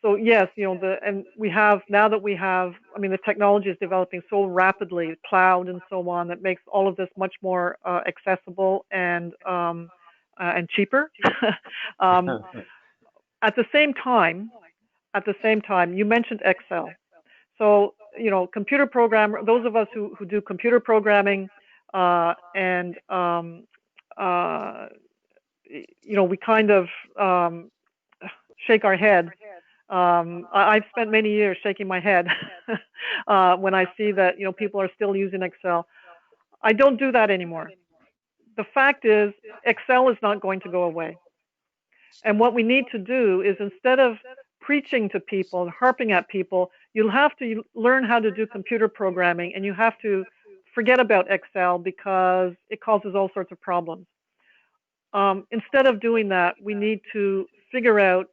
So yes, and we have, now that we have, I mean, the technology is developing so rapidly, cloud and so on, that makes all of this much more accessible and cheaper. At the same time, you mentioned Excel. So computer programmer, those of us who do computer programming, and we kind of shake our head I've spent many years shaking my head when I see that people are still using Excel. I don't do that anymore. The fact is, Excel is not going to go away. And what we need to do is, instead of preaching to people and harping at people, you'll have to learn how to do computer programming, and you have to forget about Excel because it causes all sorts of problems. Instead of doing that, we need to figure out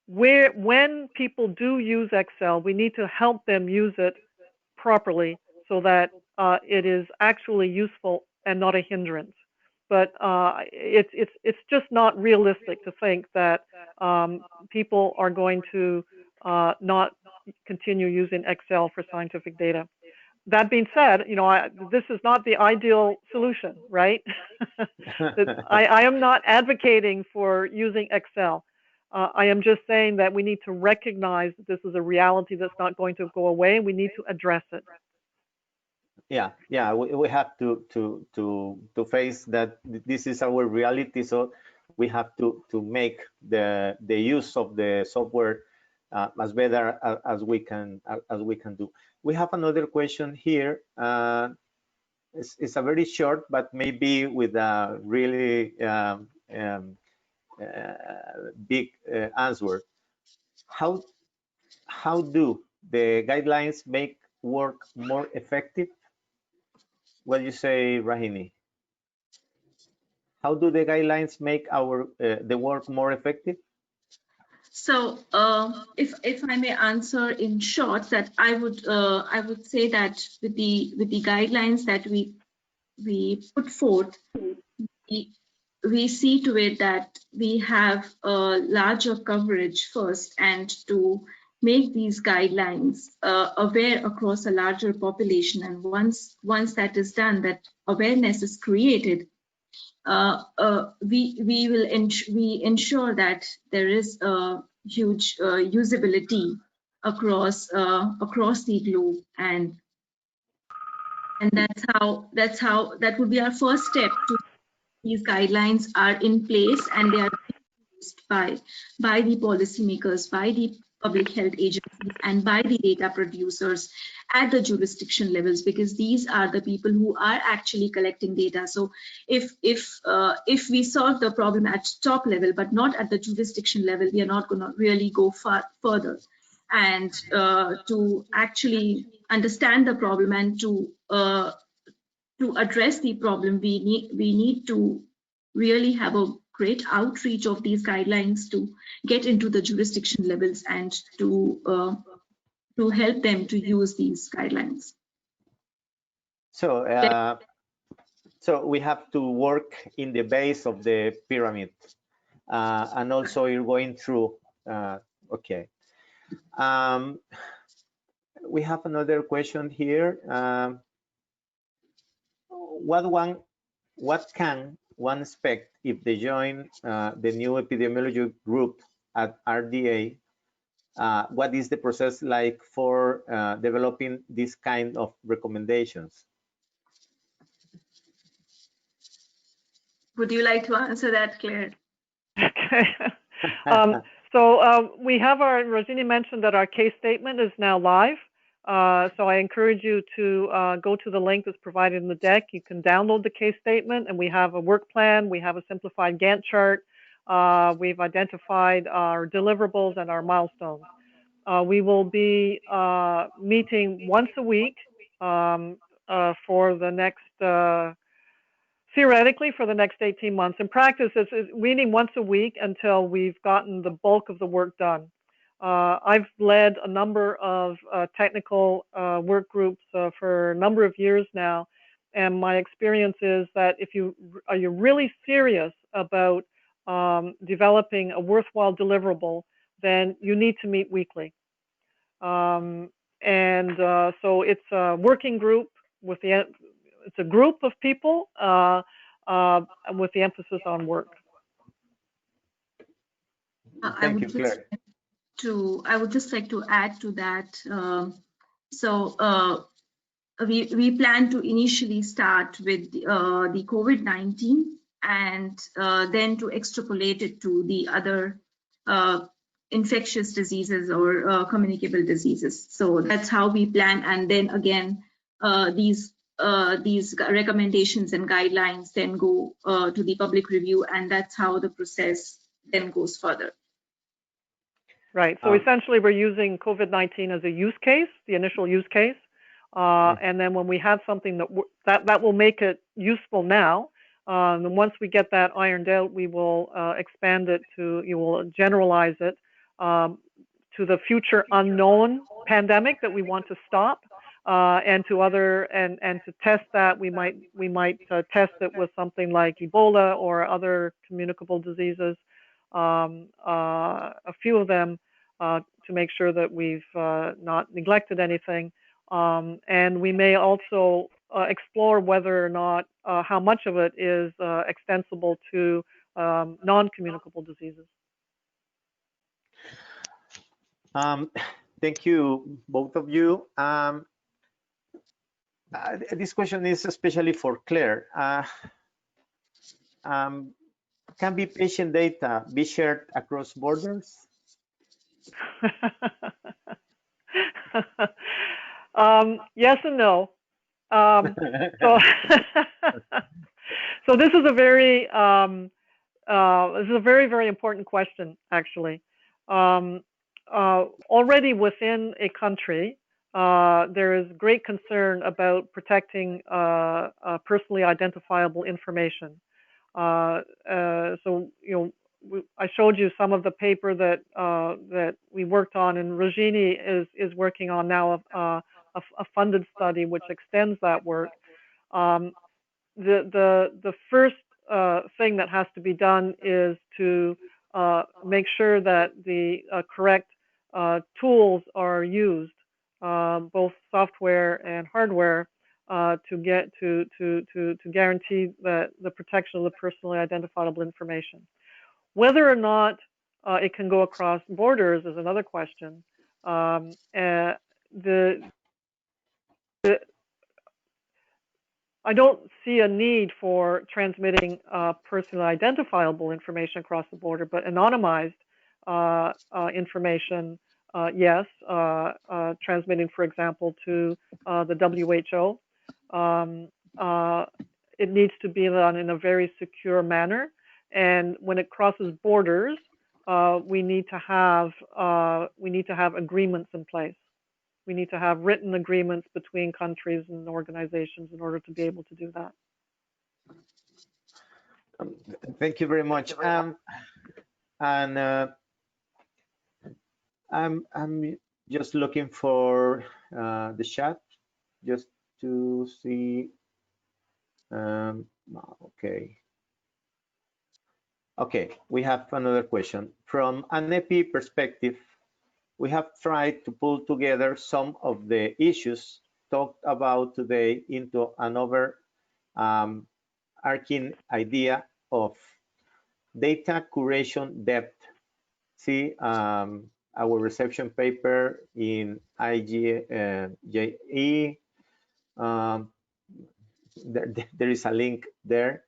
when people do use Excel, we need to help them use it properly so that it is actually useful and not a hindrance. But it's just not realistic to think that people are going to not continue using Excel for scientific data. That being said, this is not the ideal solution, right? I am not advocating for using Excel. I am just saying that we need to recognize that this is a reality that's not going to go away, and we need to address it. Yeah, we have to face that this is our reality. So we have to make the use of the software as better as we can do. We have another question here. It's a very short, but maybe with a really big answer. How do the guidelines make work more effective? What do you say, Rahini? How do the guidelines make the work more effective? So, if I may answer in short, that I would say that with the guidelines that we put forth, we see to it that we have a larger coverage first, and to make these guidelines aware across a larger population. And once that is done, that awareness is created, we ensure that there is a huge usability across the globe, and that would be our first step. To these guidelines are in place and they are used by the policymakers, by the public health agencies, and by the data producers at the jurisdiction levels, because these are the people who are actually collecting data. So if we solve the problem at top level but not at the jurisdiction level, we are not going to really go further. And to actually understand the problem and to address the problem, we need to really have a great outreach of these guidelines to get into the jurisdiction levels and to help them to use these guidelines. So so we have to work in the base of the pyramid, and also you're going through. Okay. We have another question here. What can one expect if they join the new epidemiology group at RDA? What is the process like for developing this kind of recommendations? Would you like to answer that, Claire? Okay. We have Rosini mentioned that our case statement is now live. So I encourage you to go to the link that's provided in the deck. You can download the case statement, and we have a work plan. We have a simplified Gantt chart. We've identified our deliverables and our milestones. We will be meeting once a week for the next, theoretically, for the next 18 months. In practice, it's meeting once a week until we've gotten the bulk of the work done. I've led a number of technical work groups for a number of years now, and my experience is that if you're really serious about developing a worthwhile deliverable, then you need to meet weekly. So it's a working group with it's a group of people with the emphasis on work. Thank you, Claire. I would just like to add to that. We plan to initially start with the COVID-19 and then to extrapolate it to the other infectious diseases or communicable diseases. So that's how we plan. And then again, these recommendations and guidelines then go to the public review, and that's how the process then goes further. Right. So essentially, we're using COVID-19 as a use case, the initial use case, and then when we have something that will make it useful now, and once we get that ironed out, we will expand it to, you will generalize it to the future unknown pandemic that we want to stop, and to other and to test that we might test it with something like Ebola or other communicable diseases, a few of them, to make sure that we've not neglected anything, and we may also explore whether or not how much of it is extensible to non-communicable diseases. Thank you, both of you. This question is especially for Claire. Can patient data be shared across borders? Yes and no. So, so this is a very very important question, actually. Already within a country, there is great concern about protecting personally identifiable information. So, you know, I showed you some of the paper that that we worked on, and Rajini is working on now a funded study which extends that work. The first thing that has to be done is to make sure that the correct tools are used, both software and hardware, to guarantee the protection of the personally identifiable information. Whether or not it can go across borders is another question. I don't see a need for transmitting personally identifiable information across the border, but anonymized information, yes, transmitting, for example, to the WHO. It needs to be done in a very secure manner, and when it crosses borders, we need to have agreements in place. We need to have written agreements between countries and organizations in order to be able to do that. Thank you very much. And I'm just looking for the chat just to see. Okay. Okay, we have another question. From an EPI perspective, we have tried to pull together some of the issues talked about today into an overarching idea of data curation depth. See our reception paper in IGJE. There is a link there.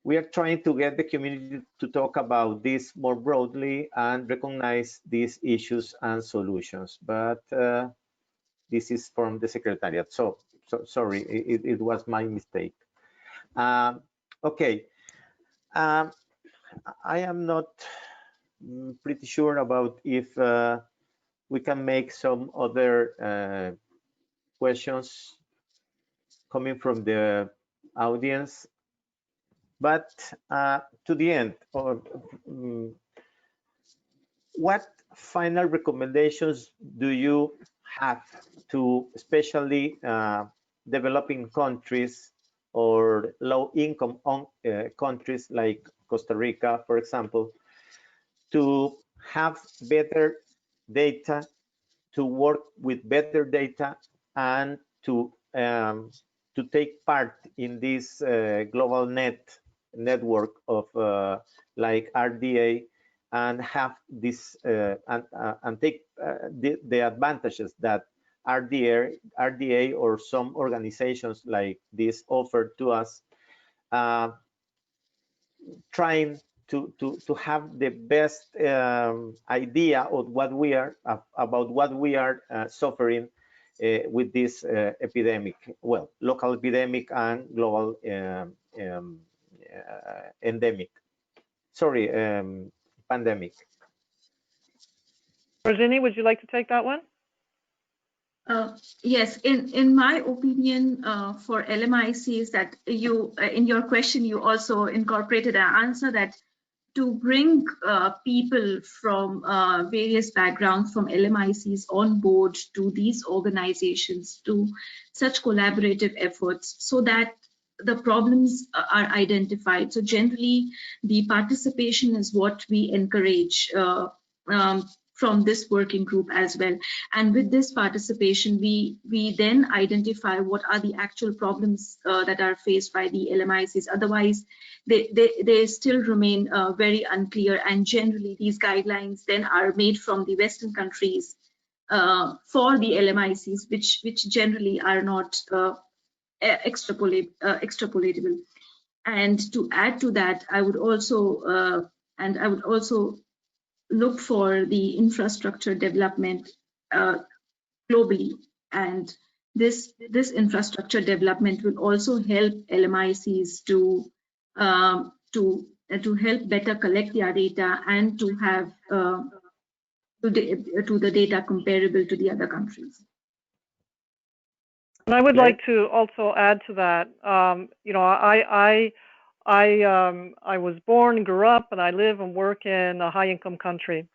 We are trying to get the community to talk about this more broadly and recognize these issues and solutions. But this is from the Secretariat. So sorry, it was my mistake. Okay. I am not pretty sure about if we can make some other questions coming from the audience. But to the end, what final recommendations do you have to especially developing countries or low-income countries like Costa Rica, for example, to have better data, to work with better data, and to take part in this global network of like RDA, and have this and take the advantages that RDA or some organizations like this offer to us, trying to have the best idea of what we are about what we are suffering with this epidemic, well, local epidemic and global endemic. Sorry, pandemic. Virginie, would you like to take that one? Yes, in my opinion, for LMICs, that you in your question you also incorporated an answer that to bring people from various backgrounds from LMICs on board to these organizations, to such collaborative efforts, so that the problems are identified. So generally, the participation is what we encourage from this working group as well. And with this participation, we then identify what are the actual problems that are faced by the LMICs. Otherwise, they still remain very unclear. And generally, these guidelines then are made from the Western countries for the LMICs, which generally are not extrapolatable. And to add to that, I would also look for the infrastructure development globally, and this infrastructure development will also help LMICs to help better collect their data and to have to the data comparable to the other countries. And I would like to also add to that. You know, I was born and grew up, and I live and work in a high-income country.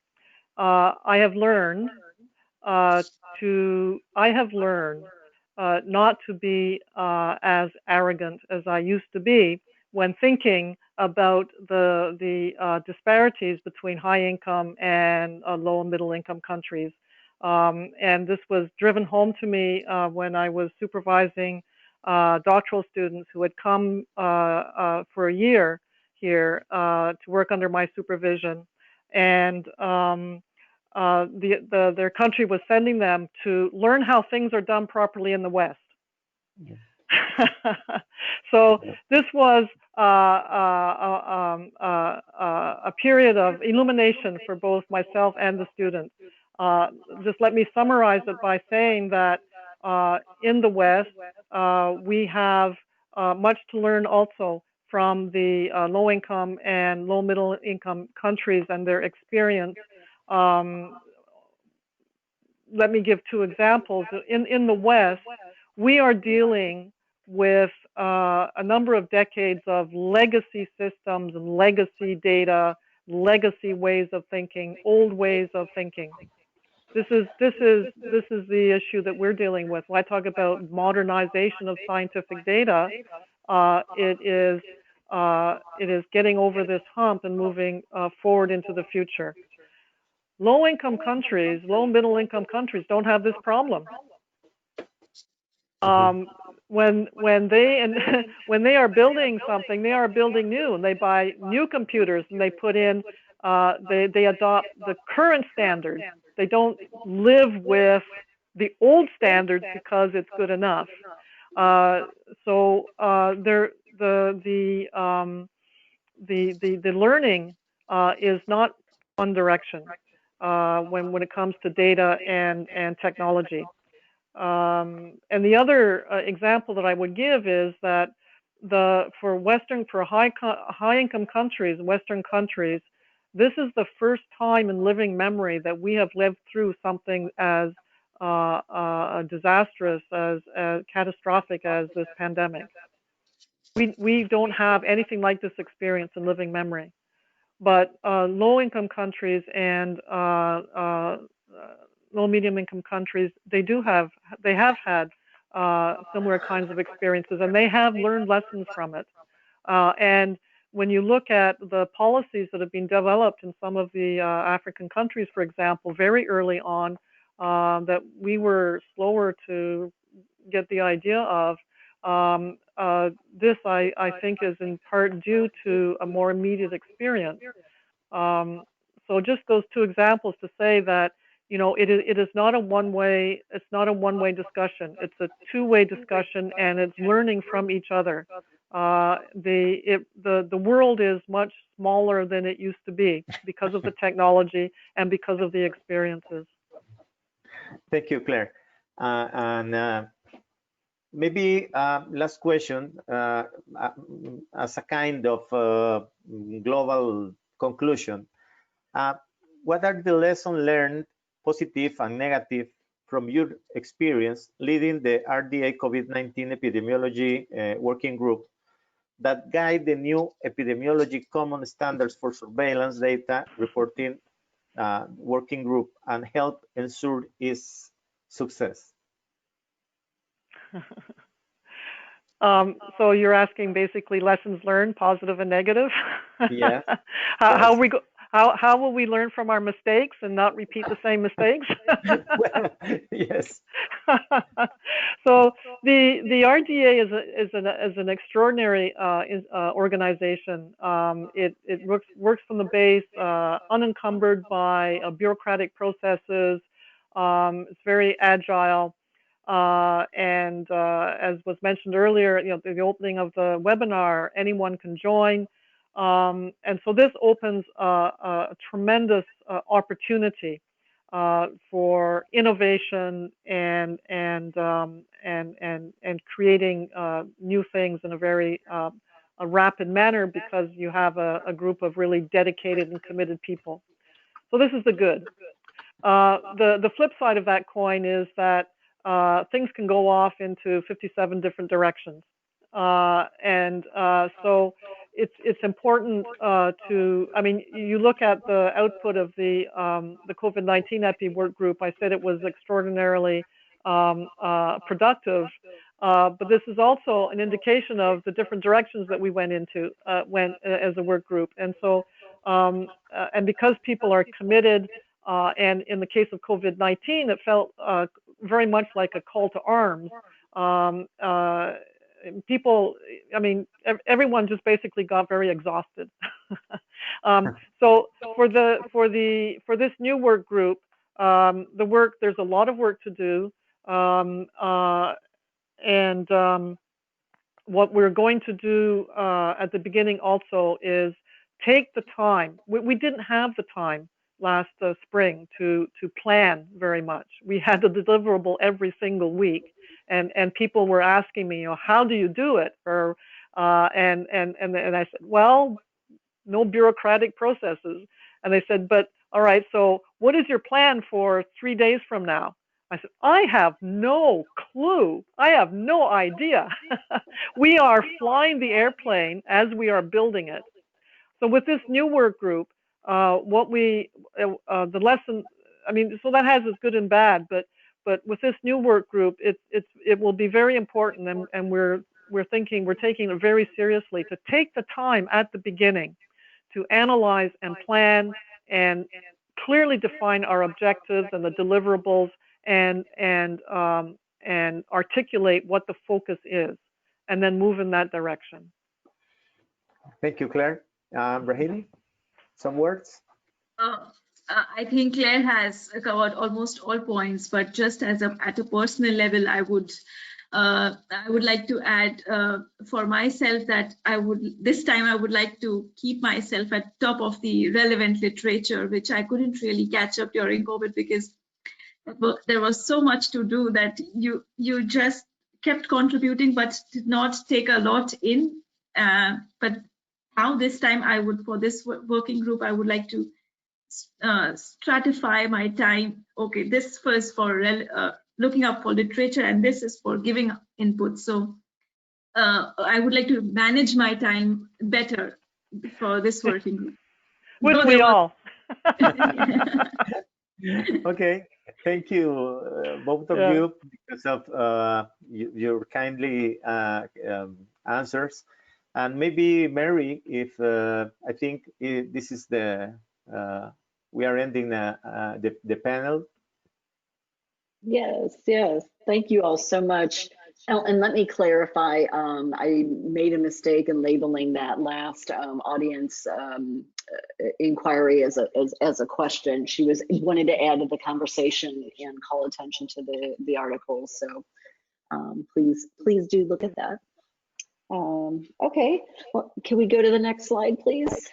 I have learned not to be as arrogant as I used to be when thinking about the disparities between high-income and low and middle-income countries. And this was driven home to me when I was supervising doctoral students who had come for a year here to work under my supervision, and their country was sending them to learn how things are done properly in the West. Yeah. So this was a period of illumination for both myself and the students. Just let me summarize it by saying that in the West, we have much to learn also from the low-income and low-middle-income countries and their experience. Let me give two examples. In the West, we are dealing with a number of decades of legacy systems and legacy data, legacy ways of thinking, old ways of thinking. This is the issue that we're dealing with. When I talk about modernization of scientific data, it is getting over this hump and moving forward into the future. Low-income countries, low middle-income countries don't have this problem. When they are building something, they are building new, and they buy new computers, and they put in, they adopt the current standards. They don't live with the old standards because it's good enough. So the learning is not one direction when it comes to data and technology. And the other example that I would give is that for high-income countries, Western countries, this is the first time in living memory that we have lived through something as disastrous, as catastrophic as this pandemic. We don't have anything like this experience in living memory. But low-income countries and low-medium income countries, they have had similar kinds of experiences, and they have learned lessons from it. And when you look at the policies that have been developed in some of the African countries, for example, very early on, that we were slower to get the idea of, this I think is in part due to a more immediate experience. So just those two examples to say that, you know, it is not a one-way, it's not a one-way discussion. It's a two-way discussion, and it's learning from each other. the world is much smaller than it used to be because of the technology and because of the experiences. Thank you, Claire. And maybe last question, as a kind of global conclusion, what are the lessons learned, positive and negative, from your experience leading the RDA COVID-19 epidemiology working group that guide the new epidemiology common standards for surveillance data reporting working group and help ensure its success? So you're asking basically lessons learned, positive and negative? Yeah. How will we learn from our mistakes and not repeat the same mistakes? Well, yes. So the RDA is an extraordinary organization. It works from the base, unencumbered by bureaucratic processes. It's very agile. And as was mentioned earlier, the opening of the webinar, anyone can join. And so this opens a tremendous opportunity for innovation and creating new things in a very a rapid manner, because you have a group of really dedicated and committed people. So this is the good. The flip side of that coin is that things can go off into 57 different directions. So it's important to, I mean, you look at the output of the COVID-19 EPI work group. I said it was extraordinarily productive, but this is also an indication of the different directions that we went into as a work group. And so, and because people are committed, and in the case of COVID-19, it felt very much like a call to arms. People, I mean, everyone just basically got very exhausted. So for this new work group, there's a lot of work to do, and what we're going to do at the beginning also is take the time. We didn't have the time last spring to plan very much. We had the deliverable every single week, and people were asking me, how do you do it? Or and I said, well, no bureaucratic processes. And they said, but all right, so what is your plan for 3 days from now? I said, I have no clue. I have no idea. We are flying the airplane as we are building it. So with this new work group, the lesson, I mean, so that has its good and bad, but with this new work group, it will be very important, and we're taking it very seriously to take the time at the beginning to analyze and plan and clearly define our objectives and the deliverables, and articulate what the focus is, and then move in that direction. Thank you, Claire. Raheli, some words? I think Claire has covered almost all points, but just at a personal level, I would like to add for myself that this time I would like to keep myself at top of the relevant literature, which I couldn't really catch up during COVID because there was so much to do that you just kept contributing but did not take a lot in. But now this time for this working group, I would like to stratify my time. Okay, this first for looking up for literature, and this is for giving input. So I would like to manage my time better for this working group. Would we all? Okay, thank you, both of you, because of your kindly answers. And maybe Mary, if I think this is we are ending the panel. Yes. Thank you all so much. Oh, and let me clarify, I made a mistake in labeling that last audience inquiry as a question. She wanted to add to the conversation and call attention to the article. So please do look at that. Okay, well, can we go to the next slide, please?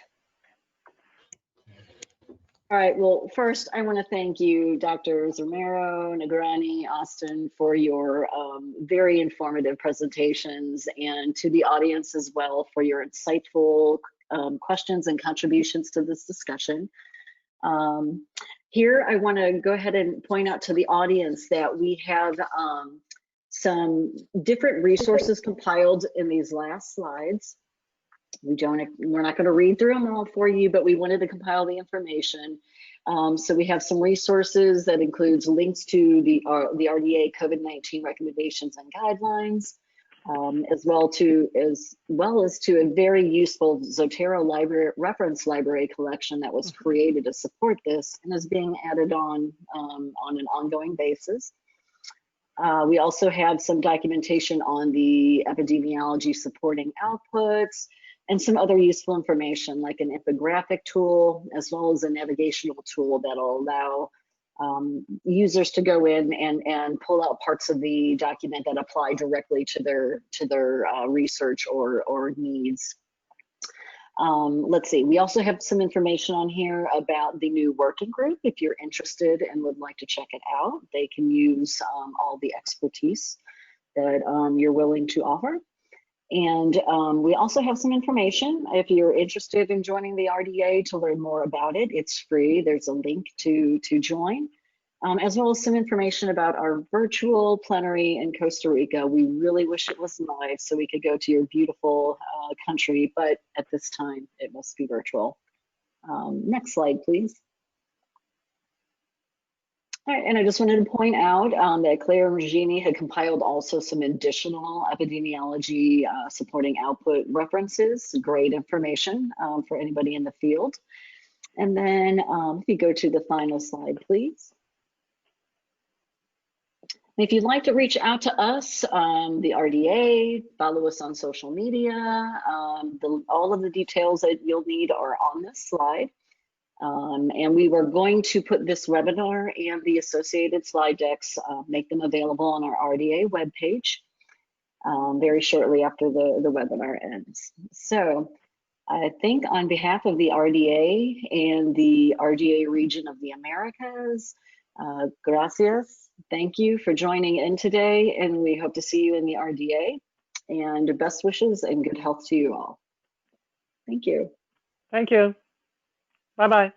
All right, well, first I want to thank you, Drs. Romero, Negrani, Austin, for your very informative presentations, and to the audience as well for your insightful questions and contributions to this discussion. Here, I want to go ahead and point out to the audience that we have some different resources compiled in these last slides. We're not going to read through them all for you, but we wanted to compile the information. So we have some resources that includes links to the RDA COVID-19 recommendations and guidelines, as well as to a very useful Zotero reference library collection that was created to support this and is being added on an ongoing basis. We also have some documentation on the epidemiology supporting outputs and some other useful information like an infographic tool, as well as a navigational tool that'll allow users to go in and pull out parts of the document that apply directly to their research or needs. Let's see, we also have some information on here about the new working group. If you're interested and would like to check it out, they can use all the expertise that you're willing to offer. And we also have some information. If you're interested in joining the RDA to learn more about it, it's free. There's a link to join, as well as some information about our virtual plenary in Costa Rica. We really wish it was live so we could go to your beautiful country, but at this time it must be virtual. Next slide, please. All right, and I just wanted to point out that Claire and Regini had compiled also some additional epidemiology supporting output references, great information for anybody in the field. And then if you go to the final slide, please. If you'd like to reach out to us, the RDA, follow us on social media, all of the details that you'll need are on this slide. And we were going to put this webinar and the associated slide decks, make them available on our RDA webpage very shortly after the webinar ends. So I think on behalf of the RDA and the RDA region of the Americas, gracias. Thank you for joining in today, and we hope to see you in the RDA. And best wishes and good health to you all. Thank you. Thank you. Bye-bye.